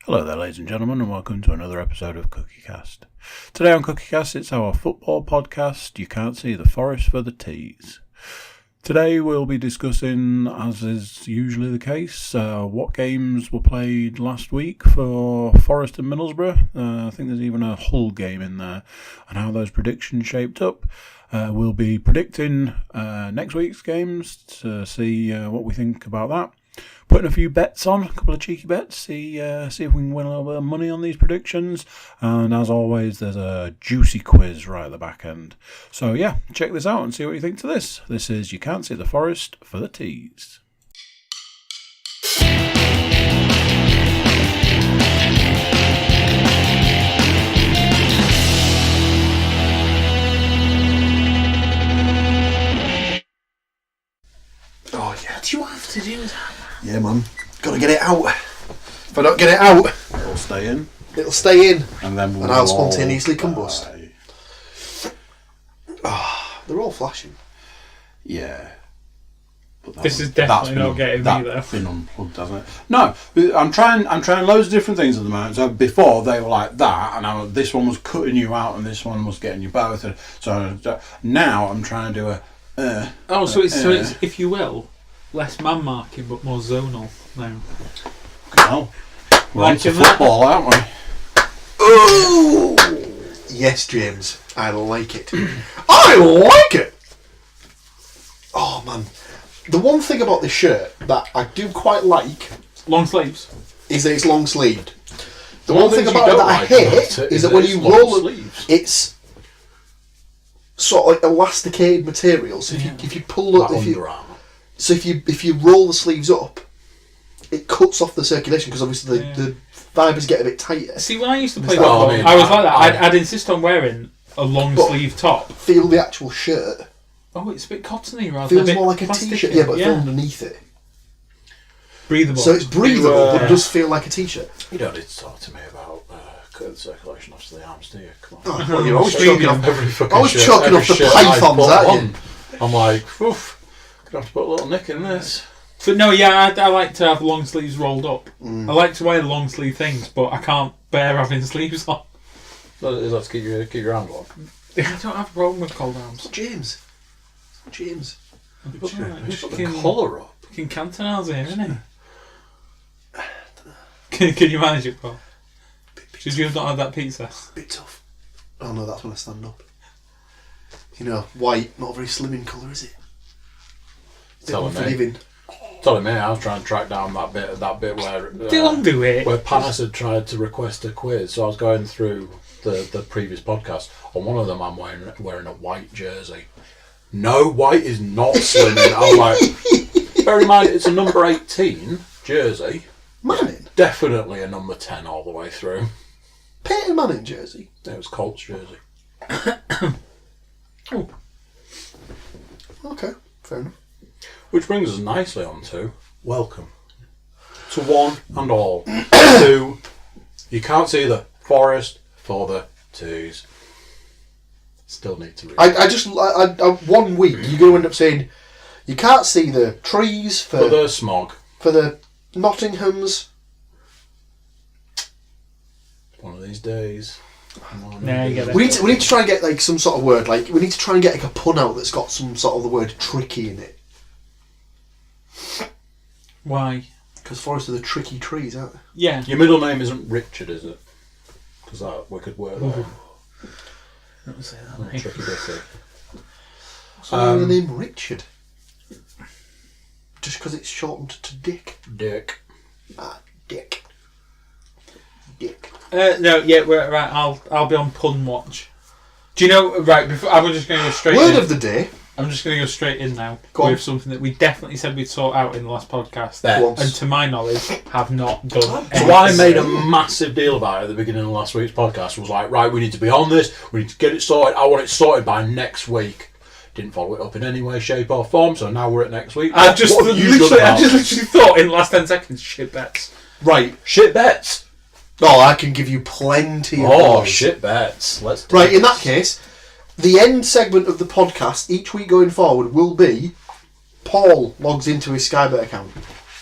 Hello there, ladies and gentlemen, and welcome to another episode of Cookiecast. Today on Cookiecast, it's our football podcast, You Can't See the Forest for the Tees. Today we'll be discussing, as is usually the case, what games were played last week for Forest and Middlesbrough. I think there's even a Hull game in there, and how those predictions shaped up. We'll be predicting next week's games to see what we think about that. Putting a few bets on, a couple of cheeky bets, see if we can win a little bit of money on these predictions. And as always, there's a juicy quiz right at the back end. So yeah, check this out and see what you think to this. This is You Can't See the Forest for the Tees. Oh yeah, Do you have to do that? yeah, man. Gotta get it out. If I don't get it out, It'll stay in. it'll stay in, And then and I'll spontaneously combust. They're all flashing. Yeah. But This is definitely not getting me there. That's been unplugged, hasn't it? No, I'm trying loads of different things at the moment. So before they were like that, and this one was cutting you out, and this one was getting you both. And so now I'm trying to do a. So it's if you will, less man marking but more zonal now. Well, we're on to football, aren't we? Oh yes, James. I like it. I like it. Oh man, the one thing about this shirt that I do quite like Long sleeves. is that it's long sleeved. The One one thing thing you about it don't that I like hate about it is is that that when it's you long roll it, sleeves. it's sort of like elasticated material. So if you pull up, Like Under Armour. so if you roll the sleeves up, it cuts off the circulation because obviously the fibres get a bit tighter. See, when I used to play Well, football, I mean, I was like that. I'd insist on wearing a long sleeve top. Feel the actual shirt. Oh, it's a bit cottony rather Feels than more like a plasticky. t-shirt. Yeah, but underneath it. Breathable. So it's breathable, but it does feel like a t-shirt. You don't need to talk to me about cutting circulation off to the arms, do you? Come on. Oh, well, you're always Medium. choking off. Every fucking I was shirt, choking every off the shirt I pythons, put aren't on, you? I'm like, oof, gonna have to put a little nick in this. But no, yeah, I like to have long sleeves rolled up. I like to wear long sleeve things, but I can't bear having sleeves on. Let's keep your hand warm. I don't have a problem with cold arms. James. Put the Fucking collar up. fucking Cantonals here, isn't he? Can you manage it, Paul? Should you have not had that pizza? Bit tough. Oh no, that's when I stand up. You know, white, not a very slimming colour, is it? Telling me. Unforgiving. Telling me, I was trying to track down that bit where Don't do it. where Panas had tried to request a quiz. So I was going through the previous podcast. On one of them, I'm wearing a white jersey. No, white is not slimming. I'm like, bear in mind, it's a number 18 jersey. Manning? Definitely a number 10 all the way through. Peyton Manning jersey? It was Colts jersey. Oh. Okay, fair enough. Which brings us nicely on to welcome to one and all to You Can't See the Forest for the Tees. Still need to read. I 1 week you're going to end up saying you can't see the trees For the smog. for the Nottinghams. One of these days. Nah, you get it. We need to try and get like some sort of word. Like we need to try and get like a pun out that's got some sort of the word tricky in it. Why? Because forests are the tricky trees, aren't they? Yeah. Your middle name isn't Richard, is it? Because that we could work that. Don't say that, Oh, mate. tricky dicky. So the name Richard. Just because it's shortened to Dick. Dick. Ah, Dick. Dick. No, yeah, we're right. I'll be on pun watch. Do you know? Right, before I'm just going to go straight. Word in. of the day. I'm just going to go straight in now Go on. with something that we definitely said we'd sort out in the last podcast, Once. and to my knowledge, have not done. So anything. I made a massive deal about it at the beginning of last week's podcast. Was like, right, we need to be on this. We need to get it sorted. I want it sorted by next week. Didn't follow it up in any way, shape, or form. So now we're at next week. I just What have you done literally about thought in the last 10 seconds, shit bets. Right. Shit bets. Oh, I can give you plenty of Oh, those. shit bets. Let's do Right, in this. that case, the end segment of the podcast each week going forward will be Paul logs into his Skybet account.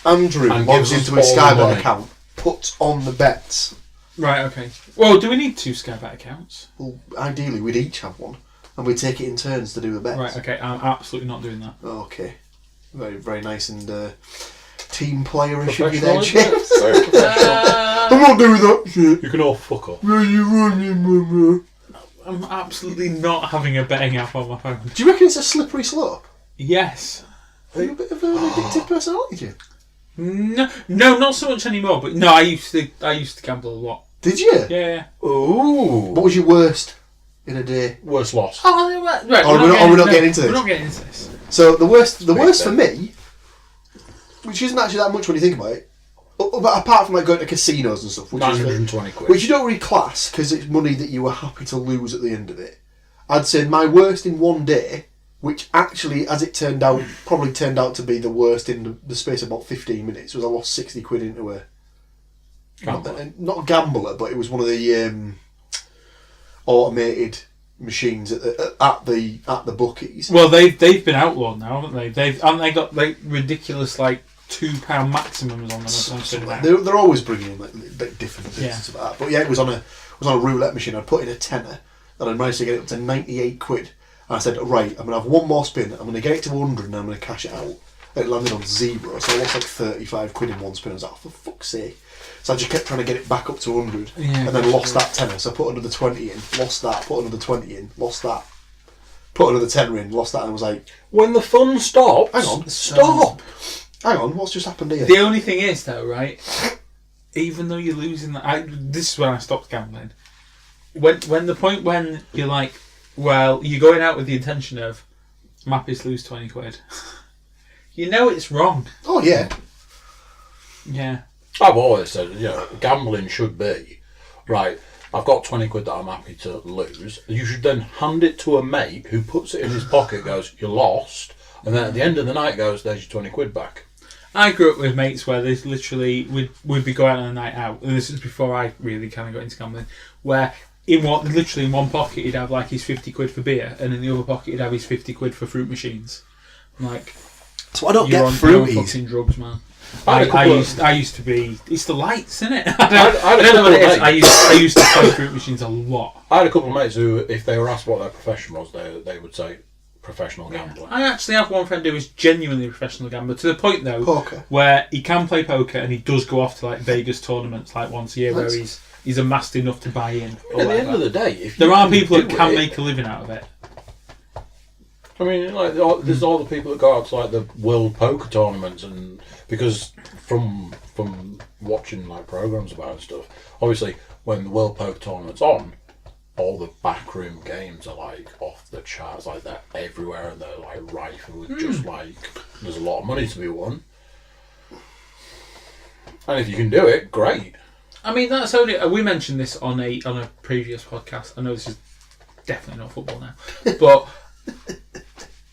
Andrew And logs gives us into his all the Skybet money. account. puts on the bets. Right, okay. Well, do we need 2 Sky Bet accounts? Well, ideally, we'd each have one, and we'd take it in turns to do the bets. Right, okay. I'm absolutely not doing that. Okay. Very, very nice and team player-ish of you there, Professional, isn't James. it? Very professional. I'm not doing that shit. You can all fuck off. I'm absolutely not having a betting app on my phone. Do you reckon it's a slippery slope? Yes. Are you a bit of an addictive personality, Jim? No, not so much anymore. But no, I used to gamble a lot. Did you? Yeah. Ooh. What was your worst in a day? Worst loss. Oh, right. We're not getting into this. We're not getting into this. So the worst for me, which isn't actually that much when you think about it, but apart from like going to casinos and stuff, which is 920 quid. which you don't really class because it's money that you were happy to lose at the end of it. I'd say my worst in one day, which actually, as it turned out, probably turned out to be the worst in the space of about 15 minutes, was I lost 60 quid into a not a gambler, but it was one of the automated machines at the bookies. Well, they've been outlawed now, haven't they? They got like ridiculous like £2 maximums on them or something. They're always bringing in like different things Yeah. and stuff like that. But yeah, it was on a roulette machine. I put in a tenner, and I managed to get it up to 98 quid. And I said, right, I'm going to have one more spin. I'm going to get it to 100, and I'm going to cash it out. And it landed on 0, so I lost like 35 quid in one spin. I was like, oh, for fuck's sake. So I just kept trying to get it back up to 100, and then lost that tenner. So I put another 20 in, lost that, put another 20 in, lost that. Put another tenner in, lost that, and I was like... When the fun stops... Hang on. Stop! Hang on, what's just happened here? The only thing is, though, right? Even though you're losing this is when I stopped gambling. When the point when you're like, well, you're going out with the intention of, Mappis lose 20 quid. You know it's wrong. Oh, yeah. Yeah. I've always said, gambling should be, right, I've got 20 quid that I'm happy to lose. You should then hand it to a mate who puts it in his pocket, goes, you lost, and then at the end of the night goes, there's your 20 quid back. I grew up with mates where there's literally, we'd be going out on a night out, and this is before I really kind of got into gambling, where literally in one pocket he'd have like his 50 quid for beer, and in the other pocket he'd have his 50 quid for fruit machines. I'm like, so I don't you're get on fruities. fucking drugs, man. I used to be. It's the lights, isn't it? I don't know what it is. I used to play fruit machines a lot. I had a couple of mates who, if they were asked what their profession was, they would say professional gambler. I actually have one friend who is genuinely a professional gambler, to the point though Poker. where he can play poker and he does go off to like Vegas tournaments like once a year where he's amassed enough to buy in. At the end of the day, if There you are people that can do it- make a living out of it. I mean, like, there's all the people that go out to like the World Poker tournaments, and because from watching like programs about it and stuff, obviously when the World Poker tournament's on, all the backroom games are like off the charts, like they're everywhere and they're like rife with just like there's a lot of money to be won, and if you can do it, great. I mean, that's only we mentioned this on a previous podcast. I know this is definitely not football now, but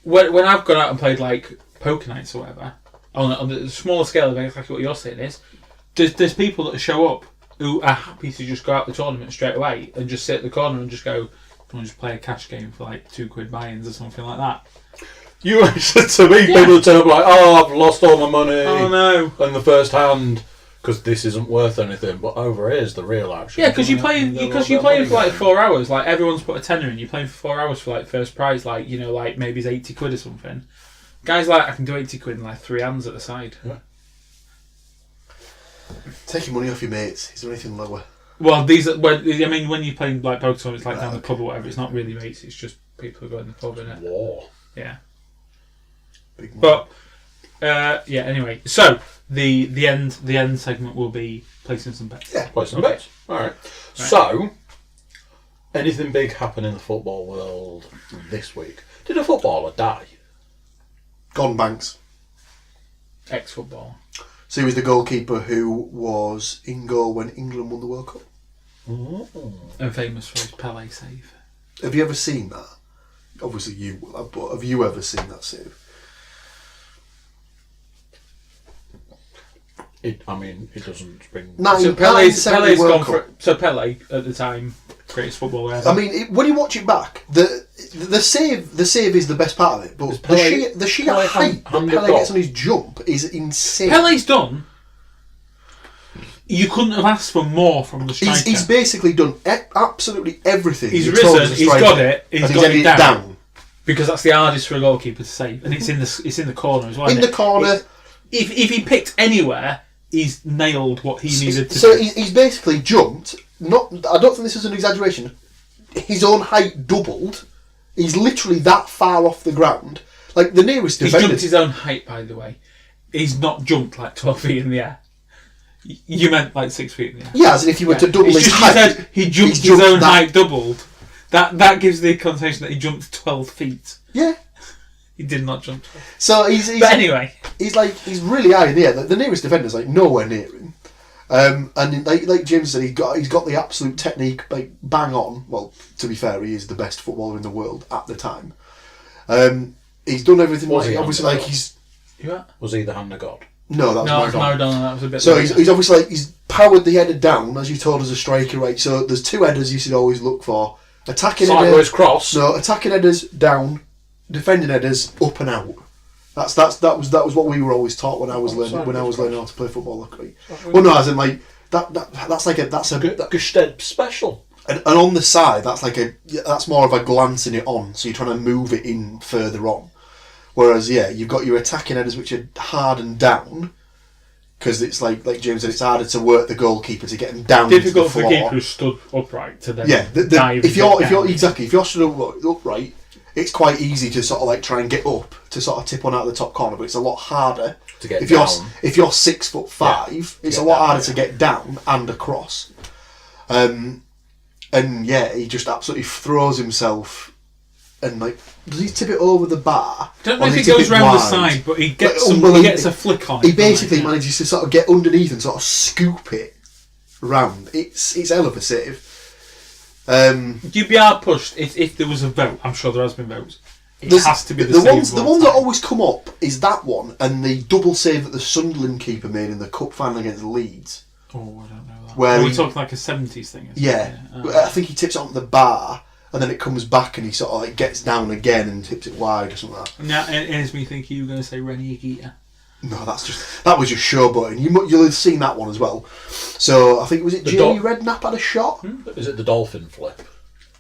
when I've gone out and played like poker nights or whatever on the smaller scale of exactly what you're saying is, there's people that show up who are happy to just go out the tournament straight away and just sit at the corner and just go, "Can we just play a cash game for like 2 quid buy-ins or something like that?" You said to me, people turn up like, "Oh, I've lost all my money." Oh no! In the first hand. Because this isn't worth anything, but over here is the real action. Yeah, because you play for like 4 hours. Like everyone's put a tenner in. You're playing for 4 hours for like first prize. Like like maybe it's 80 quid or something. Guys, like I can do 80 quid in like 3 hands at the side. Yeah. Taking money off your mates. Is there anything lower? Well, when you're playing like poker tournaments, like down the pub or whatever, it's not really mates. It's just people who go in the pub, innit? War. Yeah. Big money. But yeah. Anyway, so the end segment will be placing some bets. Yeah. Play some bets. All right. So, anything big happen in the football world this week? Did a footballer die? Gone Banks. Ex-football. So he was the goalkeeper who was in goal when England won the World Cup. And famous for his Pele save. Have you ever seen that? Obviously you will have, but have you ever seen that save? It doesn't spring. So Pele's World gone Cup. for. So Pele at the time, greatest footballer ever. I mean, when you watch it back, the save is the best part of it, but the sheer Pele height that handed Pele gets off? on his jump is insane. Pele's done. You couldn't have asked for more from the striker. He's basically done absolutely everything. He's he told risen, the he's striker, got it, he's and got headed it down. Because that's the hardest for a goalkeeper to save, and it's in the corner as well. In the corner. If he picked anywhere, he's nailed what he needed to So do. he's basically jumped. Not, I don't think this is an exaggeration. His own height doubled. He's literally that far off the ground. Like the nearest He's defender. jumped his own height, by the way. He's not jumped like 12 feet in the air. You meant like 6 feet in the air. Yeah, as in if you were to double It's his just height. you said he jumped he's his own that- height doubled. That gives the connotation that he jumped 12 feet. Yeah. He did not jump 12. So he's But anyway. he's really high in the air. The nearest defender's like nowhere near him. And like James said, he's got the absolute technique like bang on. Well, to be fair, he is the best footballer in the world at the time. He's done everything Was right. he Obviously, on like the he's Was he the hand of God? no, that was No, it's Maradona. Maradona. That was a bit. So later. he's obviously like he's powered the header down as you told as a striker, right? So there's two headers you should always look for: attacking Sideways headers, cross. no, attacking headers down, defending headers up and out. That was what we were always taught when I was learning how to play football. Luckily, well, no, as in like that's a Gusted special. and on the side that's more of a glancing it on. So you're trying to move it in further on. Whereas you've got your attacking headers which are hard and down. Because it's like James said, it's harder to work the goalkeeper to get him down. difficult into the for a floor. keeper who stood upright to then If dive. you're stood upright, it's quite easy to sort of like try and get up to sort of tip one out of the top corner, but it's a lot harder To get if you're down. if you're 6'5", it's a lot down, harder to get down and across. And he just absolutely throws himself. And like, does he tip it over the bar? Don't know or if does he he tip goes it round the wide? side, but he gets Like, he gets a flick on it. He basically doesn't he? manages to sort of get underneath and sort of scoop it round. It's hell of a save. You'd be hard pushed if there was a vote. I'm sure there has been votes. It There's- has to be the the same. ones. The ones that always come up is that one and the double save that the Sunderland keeper made in the cup final against Leeds. Oh, I don't know that. Where Are we he- talking like a 70s thing? Yeah, I think he tips it onto the bar and then it comes back and he sort of like gets down again and tips it wide or something like that. Now it is me thinking you were going to say Rennie Higuita. No, that was just showboating. You'll have seen that one as well. So I think was it The Jamie Redknapp had a shot. Is it the dolphin flip?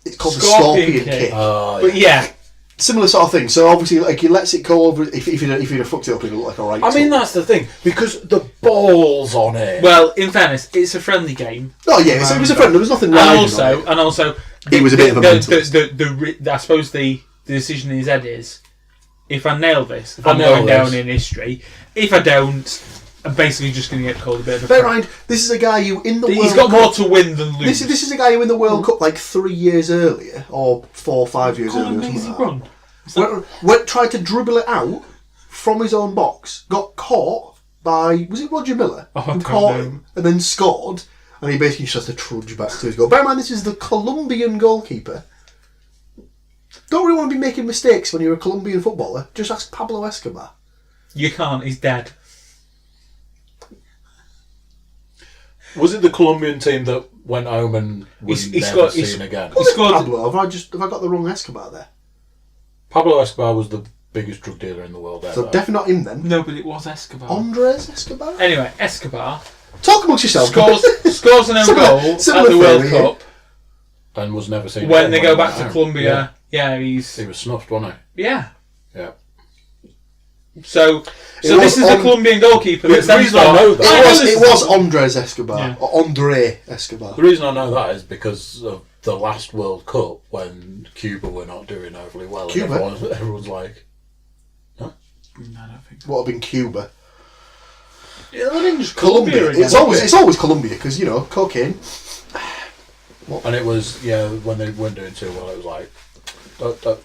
It's called the Scorpion Scorpion kick. Kick. But yeah, Similar sort of thing. So obviously, like he lets it go over. If he'd have fucked it up, it'd look like a right. I mean, toe. that's the thing, because the ball's on it. well, in fairness, it's a friendly game. Oh yeah, so it was a friend. There was nothing And riding on it. also, He was a bit of a mentalist. I suppose the decision in his head is, if I nail this, If I I'm nail going down this. in history. If I don't, I'm basically just going to get called a bit of a Bear in prick. mind, this is a guy who in the He's World got Cup. more to win than lose. This is a guy who in the World Cup like 3 years earlier, or 4 or 5 years Called earlier, an or easy something like run. that. Went tried to dribble it out from his own box, got caught by was it Roger Miller Oh, I who don't caught know. him and then scored, and he basically just has to trudge back to his goal. Bear in mind, this is the Colombian goalkeeper. Don't really want to be making mistakes when you're a Colombian footballer. Just ask Pablo Escobar. You can't. He's dead. Was it the Colombian team that went home and was He's never got- seen he's- again? He scored. Pablo, have I got the wrong Escobar there? Pablo Escobar was the biggest drug dealer in the world ever. So definitely not him then. No, but it was Escobar. Andres Escobar. Anyway, Escobar Talk amongst yourself. scores an own Similar- goal at similar the World theory, yeah. Cup And was never seen when again they go he back went to home. Colombia. Yeah, he's He was snuffed, wasn't yeah. he? Yeah. So It was this is the on- Colombian goalkeeper. The That's then reason I know that- It was Andres Escobar Yeah. or Andre Escobar. The reason I know that is because of the last World Cup when Cuba were not doing overly well. and Cuba? Everyone's like, No, I don't think so. What have been Cuba? Yeah, I think just Colombia. again. It's always Colombia because you know cocaine. and it was when they weren't doing too well. It was like,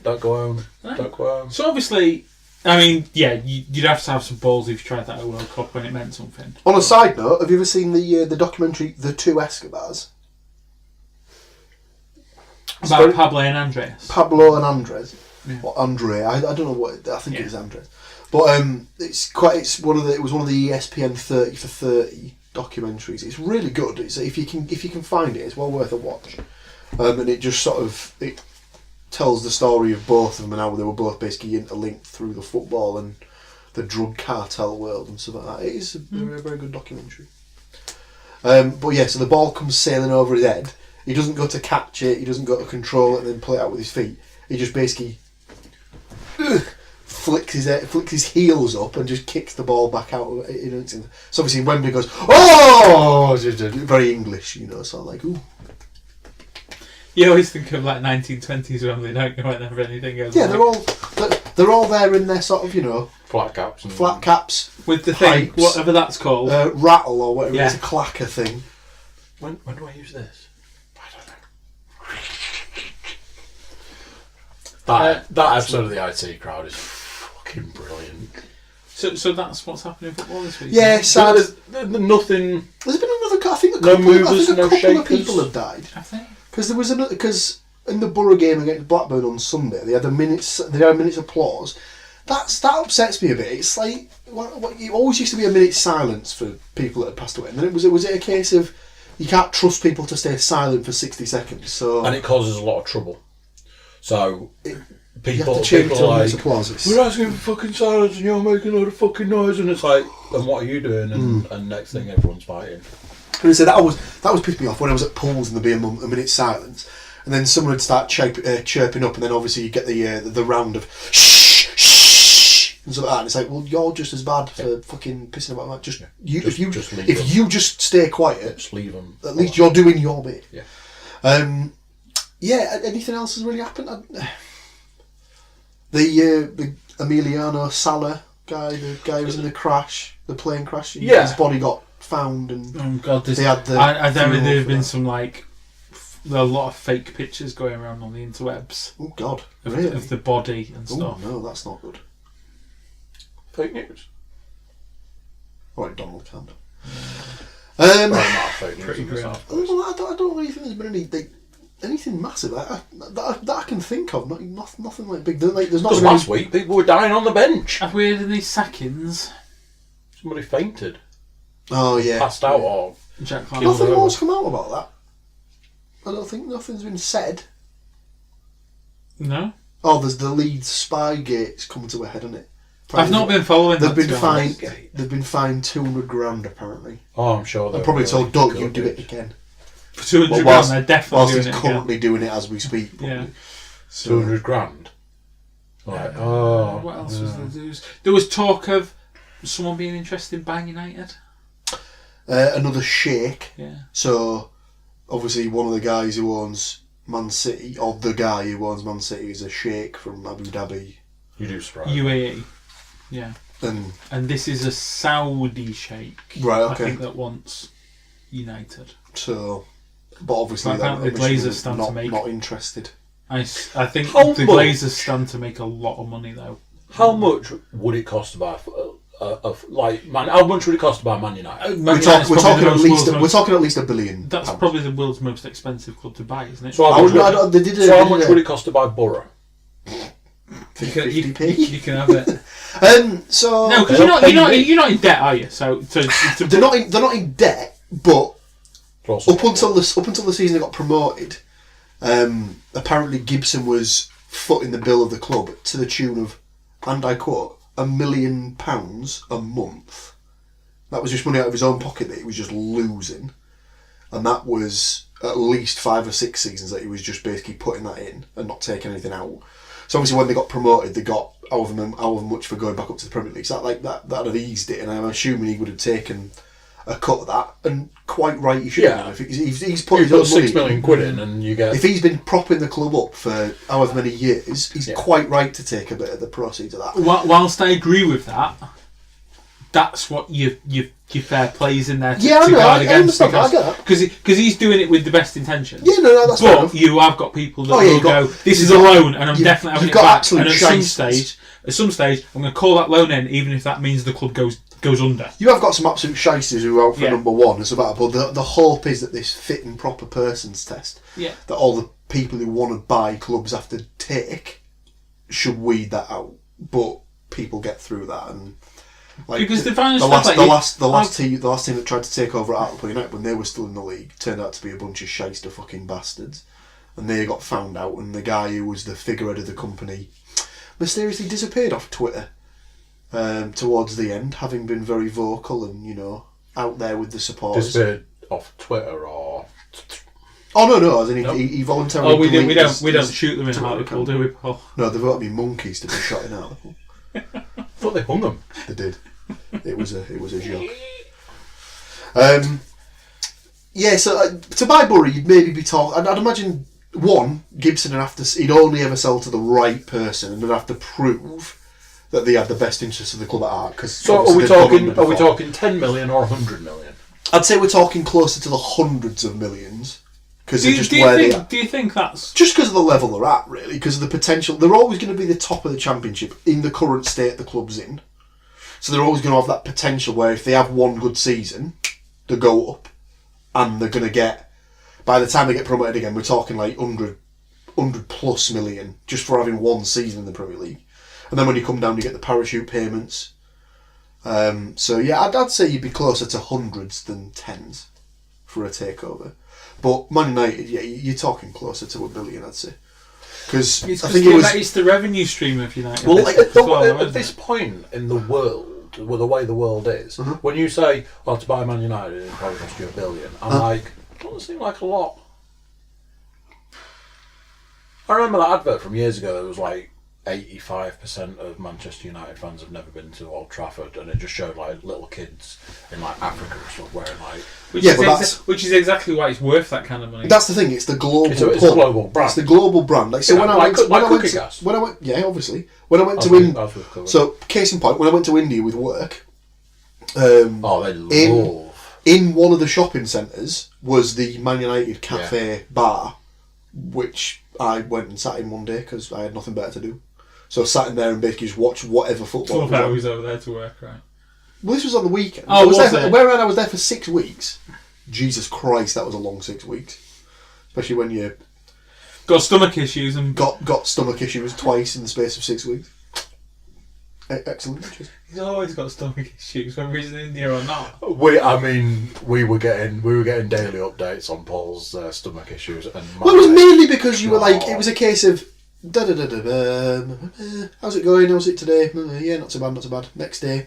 don't go home, don't go home. So obviously, I mean, yeah, you'd have to have some balls if you tried that at World Cup when it meant something. On a side note, have you ever seen the documentary The Two Escobars? About Pablo and Andres. Pablo and Andres, Yeah. or Andre. I don't know what I think Yeah. it is Andres, but it was one of the ESPN 30 for 30 documentaries. It's really good. It's if you can find it, it's well worth a watch. And it just sort of it tells the story of both of them and how they were both basically interlinked through the football and the drug cartel world and stuff like that. It is a very, very good documentary. But yeah, so the ball comes sailing over his head. He doesn't go to catch it. He doesn't go to control it and then play it out with his feet. He just basically flicks his heels up and just kicks the ball back out. So obviously Wembley goes, oh, very English, sort of like, ooh. You always think of like 1920s Wembley, don't you? Whenever anything goes. Yeah, like... they're all there in their sort of, flat caps with the thing, pipes, whatever that's called, rattle or whatever. It's a clacker thing. When do I use this? I don't know. That episode of the IT Crowd is fucking brilliant. So that's what's happening in football this week. Yeah, so there's nothing. There's been another. I think a No couple, movers, I think a no couple shakers. of people have died. I think. Because there was because in the Borough game against Blackburn on Sunday, they had a minute's applause. That upsets me a bit. It's like it always used to be a minute's silence for people that had passed away, and then was it a case of you can't trust people to stay silent for 60 seconds, so and it causes a lot of trouble. So you have to change people to a are minute's like, applause. we're asking for fucking silence and you're making a lot of fucking noise, and it's like, and what are you doing? And next thing everyone's fighting. And so that was pissed me off when I was at pools and there'd be a minute's silence, and then someone would start chirping up, and then obviously you get the round of shh, shh, and stuff like that. And it's like, well, you're just as bad for fucking pissing about that. If you just stay quiet, just leave them. At least you're doing your bit. Yeah. Yeah. Anything else has really happened? The Emiliano Sala guy, the guy who was in the crash, the plane crash. His body got found, and oh god, they had the. I don't know. There've been some a lot of fake pictures going around on the interwebs. Oh god, of the body and stuff. Oh no, that's not good. Fake news. All right, Donald Trump. Not fake news. Pretty grim. I don't really think there's been anything massive that I can think of. Nothing like big. There's not. Because last week people were dying on the bench. Have we had any sackings? Somebody fainted. Oh yeah, Passed out or Jack nothing more's come out about that. I don't think nothing's been said. No. Oh, there's the Leeds Spygate's come to a head, hasn't it? I've not been following. They've been fined. They've been fined $200,000 apparently. Oh, I'm sure. I'm probably told Doug, you do it again. For $200,000, they're definitely whilst doing he's it currently doing it as we speak. Yeah. So, $200,000. Right. What else was there? There was talk of someone being interested in buying United. another sheikh. Yeah. So obviously one of the guys who owns Man City, or the guy who owns Man City, is a sheikh from Abu Dhabi. You do surprise. UAE. Yeah. And this is a Saudi sheikh. Right, okay. I think that wants United. So, but obviously But apparently the Glazers stand to make. Not interested. I think How the much? Glazers stand to make a lot of money though. How much would it cost to buy? How much would it cost to buy Man United? We're talking at least $1 billion. That's pounds. probably the world's most expensive club to buy, isn't it? So how much, they did how much would it cost to buy Borough? You can 50p. you can have it. So No, because you're not in debt, are you? So they're not in debt, but up until the season they got promoted, apparently Gibson was footing the bill of the club to the tune of, and I quote, £1 million a month. That was just money out of his own pocket that he was just losing, and that was at least 5 or 6 seasons that he was just basically putting that in and not taking anything out. So obviously when they got promoted, they got however much for going back up to the Premier League. So that'd have eased it, and I'm assuming he would have taken a cut of that, and quite right he should have. If he's put his own money £6 million in, and you get. If he's been propping the club up for however many years, he's quite right to take a bit of the proceeds of that. Whilst I agree with that, that's what your fair plays in there to I guard against. understand that, I get that. Because he's doing it with the best intentions. Yeah, no, that's fair But enough. you have got people that will you've go, got- this is you've a got- loan and I'm definitely having you've it got back. absolute And shysters. at some stage, I'm going to call that loan in, even if that means the club goes under. You have got some absolute shysters who are out for Yeah. number one and stuff like that, but the hope is that this fit and proper persons test, that all the people who want to buy clubs have to take, should weed that out. But people get through that, and Because the financial the last team that tried to take over at Hartlepool United when they were still in the league turned out to be a bunch of shyster fucking bastards, and they got found out, and the guy who was the figurehead of the company mysteriously disappeared off Twitter towards the end, having been very vocal and out there with the supporters. Disappeared off Twitter or. Oh no! As in Nope. he voluntarily. Oh, we deleted don't shoot them in Twitter Hartlepool, account. do we, Paul? No, they've got to be monkeys to be shot in Hartlepool. I thought they hung them. They did. It was a joke. Yeah, so to buy Bury, you'd maybe be talking. I'd imagine Gibson would have to. He'd only ever sell to the right person, and they'd have to prove that they had the best interests of the club at heart. So are we talking 10 million or 100 million? I'd say we're talking closer to the hundreds of millions. Because Do you think that's just because of the level they're at, really? Because of the potential, they're always going to be the top of the championship in the current state the club's in. So they're always going to have that potential where if they have one good season, they go up, and they're going to get. By the time they get promoted again, we're talking like 100 plus million just for having one season in the Premier League. And then when you come down, you get the parachute payments. So yeah, I'd say you'd be closer to hundreds than tens for a takeover. But Man United, yeah, you're talking closer to $1 billion, I'd say. Because I think it's the revenue stream of United. Well, at this it? point in the world, well, the way the world is, when you say, well, to buy Man United, it probably cost you $1 billion, I'm like, doesn't seem like a lot. I remember that advert from years ago that was like 85% of Manchester United fans have never been to Old Trafford, and it just showed like little kids in like Africa and stuff wearing like. Which is exactly why it's worth that kind of money. That's the thing. It's the global. It's a global brand. It's the global brand. Like so, when I went Cookiecast. yeah, obviously, when I went to India. So, case in point, when I went to India with work. They love. In one of the shopping centres was the Man United cafe bar, which I went and sat in one day because I had nothing better to do. So I sat in there and basically just watched whatever football. I was over there to work, right? Well, this was on the weekend. Oh, was it? I was there for 6 weeks. Jesus Christ, that was a long 6 weeks. Especially when you got stomach issues and got stomach issues twice in the space of 6 weeks. Excellent. He's always got stomach issues, whether he's in India or not. We were getting daily updates on Paul's stomach issues, and well, it was mainly because you were like, it was a case of how's it going? How's it today? Yeah, not so bad, not so bad. Next day,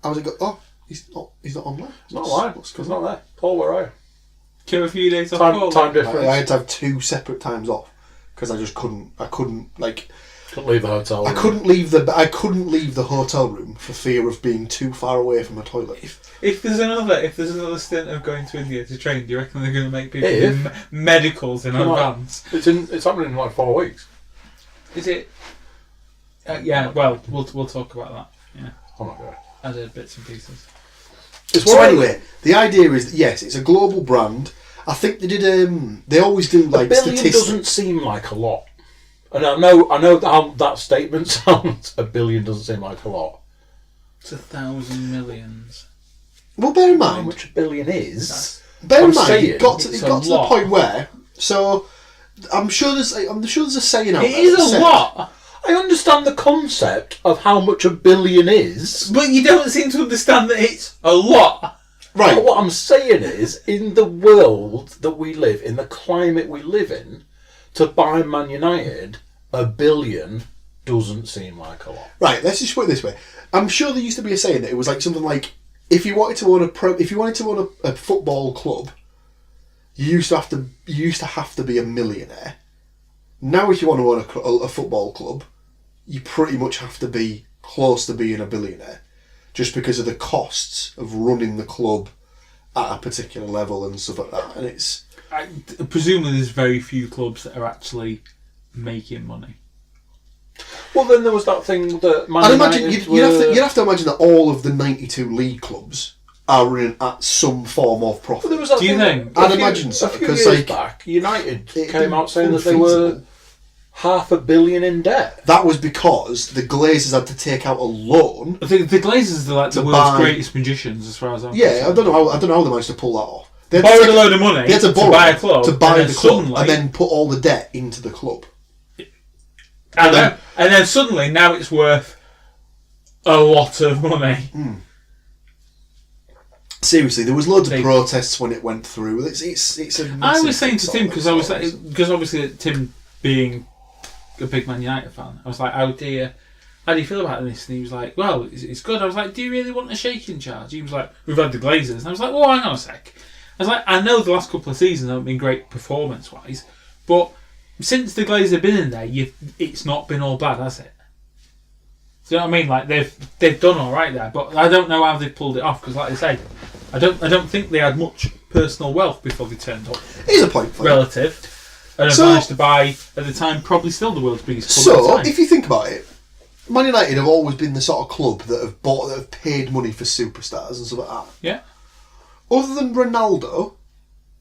how's it go? Oh, he's not online. It's not online. It's not there. Paul, where are you? Give a few days off. Time difference. I had to have 2 separate times off because I just couldn't. I couldn't leave the hotel room. I couldn't leave the hotel room for fear of being too far away from a toilet. If there's another stint of going to India to train, do you reckon they're going to make people do medicals in advance? It's happening in like 4 weeks. Is it? Yeah. Well, we'll talk about that. Yeah. Oh my god. I did bits and pieces. So anyway, the idea is that, yes, it's a global brand. I think they did. They always do like $1 billion statistics. Doesn't seem like a lot. And I know how that statement sounds. $1 billion doesn't seem like a lot. It's 1,000 millions. Well, bear in How mind, much $1 billion is. bear in I'm mind, saying it got to it's the point where. So, I'm sure there's a saying out there. It is a lot. I understand the concept of how much $1 billion is. But you don't seem to understand that it's a lot. Right. But what I'm saying is, in the world that we live, in the climate we live in, to buy Man United, $1 billion doesn't seem like a lot. Right. Let's just put it this way. I'm sure there used to be a saying that it was like something like, if you wanted to own a football club, you used to have to be a millionaire. Now, if you want to own a football club, you pretty much have to be close to being a billionaire, just because of the costs of running the club at a particular level and stuff like that. And it's presumably there's very few clubs that are actually making money. Well, then there was that thing that Man I'd imagine United you'd have to imagine that all of the 92 league clubs are in at some form of profit. Well, there was that Do you think? I'd imagine so, A few because, years like, back, United it'd came be out saying that they were $500 million in debt. That was because the Glazers had to take out a loan. I think the Glazers are like the world's greatest magicians, as far as I'm Yeah, concerned. I don't know how they managed to pull that off. They had Borrowed to a load of money They had to borrow buy a club, to buy and the then club, suddenly- and then put all the debt into the club. And then suddenly, now it's worth a lot of money. Seriously, there was loads of protests when it went through. It's a I massive was saying to sort Tim, of because obviously Tim being a big Man United fan, I was like, how do you feel about this? And he was like, well, it's good. I was like, do you really want a shaking charge? He was like, we've had the Glazers. And I was like, well, hang on a sec. was like, I know the last couple of seasons haven't been great performance-wise, but since the Glazers have been in there, it's not been all bad, has it? Do you know what I mean? Like they've done all right there, but I don't know how they've pulled it off because, like I say, I don't think they had much personal wealth before they turned up. Here's a point for you. Relative, and have managed to buy at the time probably still the world's biggest club. So, if you think about it, Man United have always been the sort of club that have paid money for superstars and stuff like that. Yeah. Other than Ronaldo,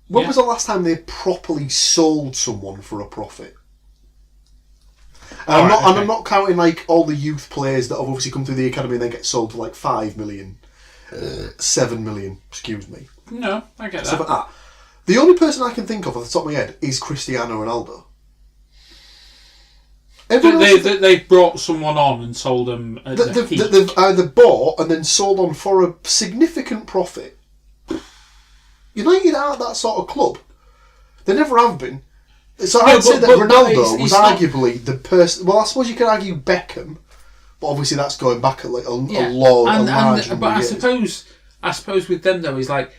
when was the last time they properly sold someone for a profit? And I'm not counting like all the youth players that have obviously come through the academy and then get sold for like 5 million, 7 million. Excuse me. No, I get Stuff that. like that. The only person I can think of off the top of my head is Cristiano Ronaldo. They've brought someone on and sold them at the peak. They've either bought and then sold on for a significant profit. United aren't that sort of club. They never have been. So I'd say that Ronaldo was arguably the person. Well, I suppose you could argue Beckham, but obviously that's going back a large number of years. I suppose with them though is like,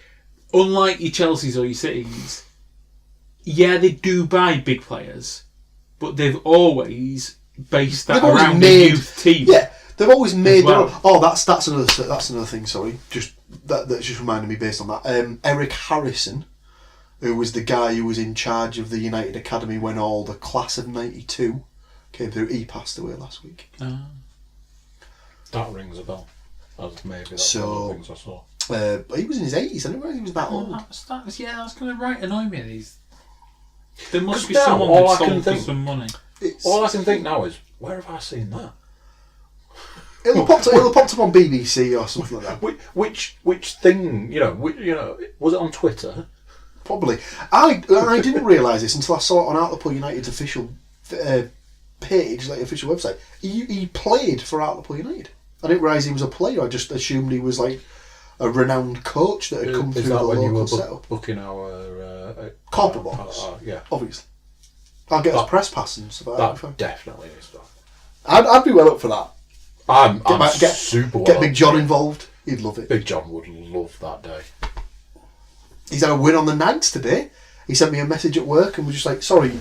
unlike your Chelseas or your Cities, yeah, they do buy big players, but they've always based that around the youth team. Yeah, they've always made well. their own. Oh, that's another thing. Sorry, that's just reminded me based on that. Eric Harrison, who was the guy who was in charge of the United Academy when all the class of '92 came through. He passed away last week. That rings a bell. Maybe that's one of the things I saw. But he was in his 80s. I didn't realise he was that old. That's going to annoy me. There must be now, someone that sold for some money. All I can think now is, where have I seen that? It'll pop up on BBC or something like that. Which thing? Was it on Twitter? Probably. I didn't realise this until I saw it on Hartlepool United's official page, like official website. He played for Hartlepool United. I didn't realise he was a player. I just assumed he was like a renowned coach that had come through the local setup. Booking our corporate box? yeah, obviously. I'll get his press pass and stuff like that. Definitely is that. I'd be well up for that. I'm super well. Get Big John involved. He'd love it. Big John would love that day. He's had a win on the Nags today. He sent me a message at work and was just like, "Sorry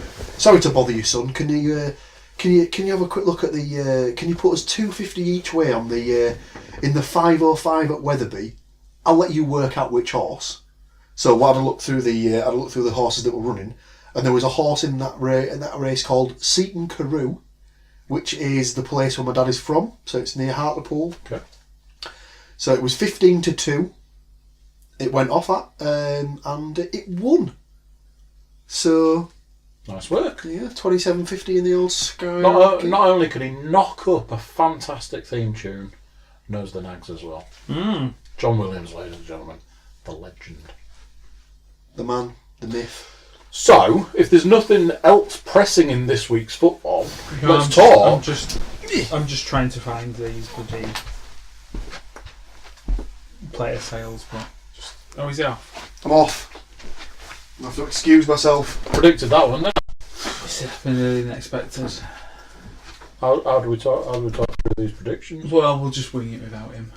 to bother you, son. Can you have a quick look at the? Can you put us $2.50 each way on the in the 5:05 at Wetherby? I'll let you work out which horse." So I had a look through the horses that were running, and there was a horse in that race called Seaton Carew, which is the place where my dad is from. So it's near Hartlepool. Okay. So it was 15-2. It went off at and it won. So nice work. Yeah, 27.50 in the old Sky. Not only could he knock up a fantastic theme tune, knows the Nags as well. John Williams, ladies and gentlemen, the legend, the man, the myth. So, if there's nothing else pressing in this week's football, let's talk. I'm just trying to find these bloody player sales, but is he off? I'm off. I have to excuse myself. Predicted that one, then. It's been really unexpected. How do we talk through these predictions? Well, we'll just wing it without him.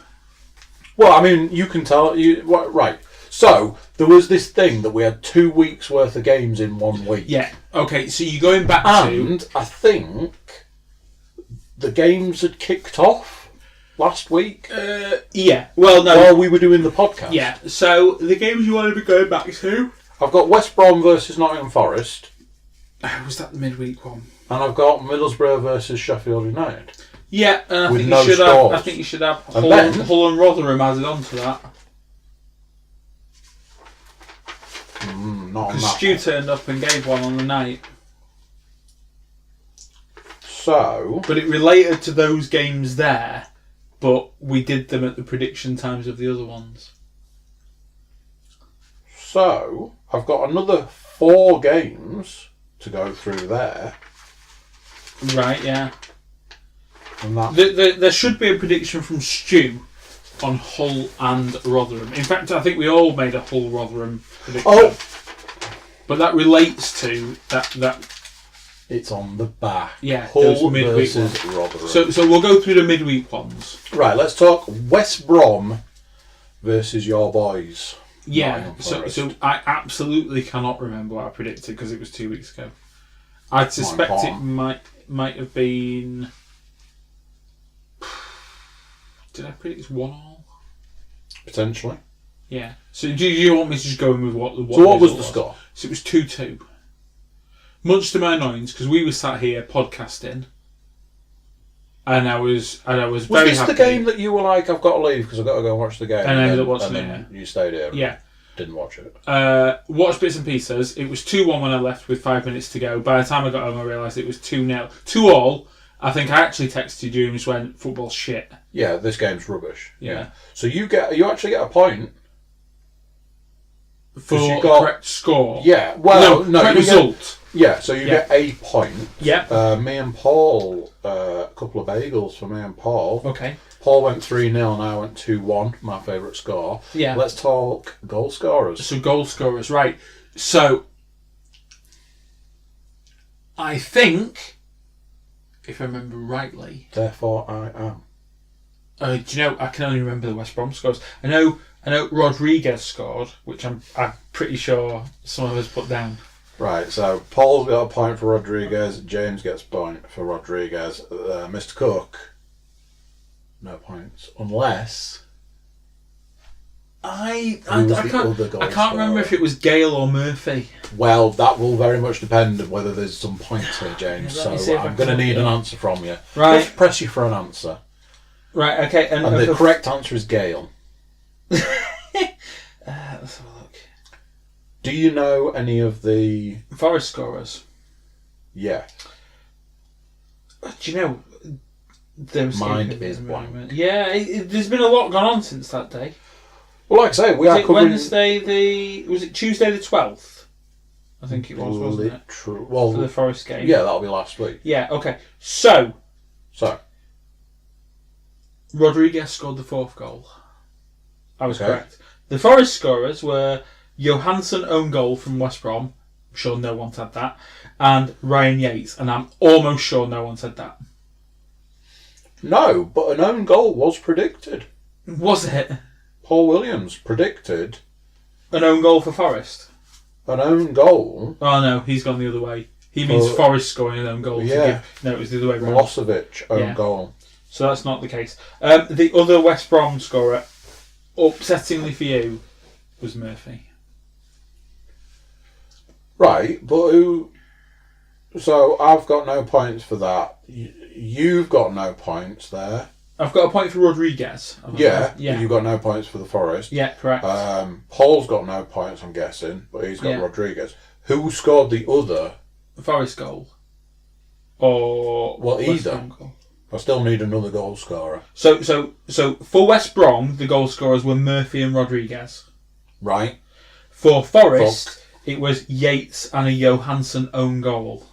Well, I mean, you can tell. Right. So, there was this thing that we had 2 weeks' worth of games in 1 week. Yeah. Okay, so you're going back and I think the games had kicked off last week. Yeah. Well, no. While we were doing the podcast. Yeah. So, the games you want to be going back to? I've got West Brom versus Nottingham Forest. Was that the midweek one? And I've got Middlesbrough versus Sheffield United. Yeah, and I think you should have Hull and Rotherham added on to that. Not on that. Stu turned up and gave one on the night. So, but it related to those games there, but we did them at the prediction times of the other ones. So, I've got another 4 games to go through there. Right, yeah. And there should be a prediction from Stu on Hull and Rotherham. In fact, I think we all made a Hull Rotherham prediction. Oh! But that relates to that. It's on the back. Yeah, Hull midweek versus Rotherham. So we'll go through the midweek ones. Right, let's talk West Brom versus your boys. Yeah, so I absolutely cannot remember what I predicted because it was 2 weeks ago. I'd suspect it might have been. Did I predict 1-1? Potentially. Yeah. So do you want me to just go in with what the So what was the score? So it was 2-2. Much to my annoyance, because we were sat here podcasting, and I was very happy. Was this the game that you were like, I've got to leave because I've got to go and watch the game? And I ended up watching it. And then you stayed here. Yeah. Didn't watch it. Watched bits and pieces. It was 2-1 when I left with 5 minutes to go. By the time I got home, I realised it was 2-0. 2-2. I think I actually texted you and just went, football's shit. Yeah, this game's rubbish. Yeah. So you actually get a point. For correct score. Yeah. Well, no correct result. So you get a point. Yeah. Me and Paul, a couple of bagels for me and Paul. Okay. Paul went 3-0 and I went 2-1, my favourite score. Yeah. Let's talk goal scorers. So goal scorers, right. So, I think, if I remember rightly... Therefore I am. Do you know, I can only remember the West Brom scores. I know Rodriguez scored, which I'm pretty sure some of us put down. Right, so Paul's got a point for Rodriguez, James gets a point for Rodriguez, Mr. Cook, no points, unless... I can't remember if it was Gale or Murphy. Well, that will very much depend on whether there's some points here, James, so I'm going to need an answer from you. Right. Let's press you for an answer. Right, okay. And the correct answer is Gale. Let's have a look. Do you know any of the... Forest scorers? Yeah. Do you know... Mind is blank. Yeah, there's been a lot gone on since that day. Well, like I say, we are covering... Wednesday was it Tuesday the 12th? I think it was, wasn't it? Well, for the Forest game. Yeah, that'll be last week. Yeah, okay. So... Rodriguez scored the 4th goal. I was correct. The Forest scorers were Johansson own goal from West Brom. I'm sure no one said that. And Ryan Yates. And I'm almost sure no one said that. No, but an own goal was predicted. Was it? Paul Williams predicted... An own goal for Forest? An own goal? Oh no, he's gone the other way. He means Forest scoring an own goal. Yeah. No, it was the other way around. Milosevic own goal. So that's not the case. The other West Brom scorer, upsettingly for you, was Murphy. Right, but who... So I've got no points for that. You've got no points there. I've got a point for Rodriguez. Yeah. You've got no points for the Forest. Yeah, correct. Paul's got no points, I'm guessing, but he's got Rodriguez. Who scored the other? Forest goal. Or... Well, West either. Brom goal. I still need another goal scorer. So for West Brom, the goal scorers were Murphy and Rodriguez. Right. For Forest, it was Yates and a Johansson own goal.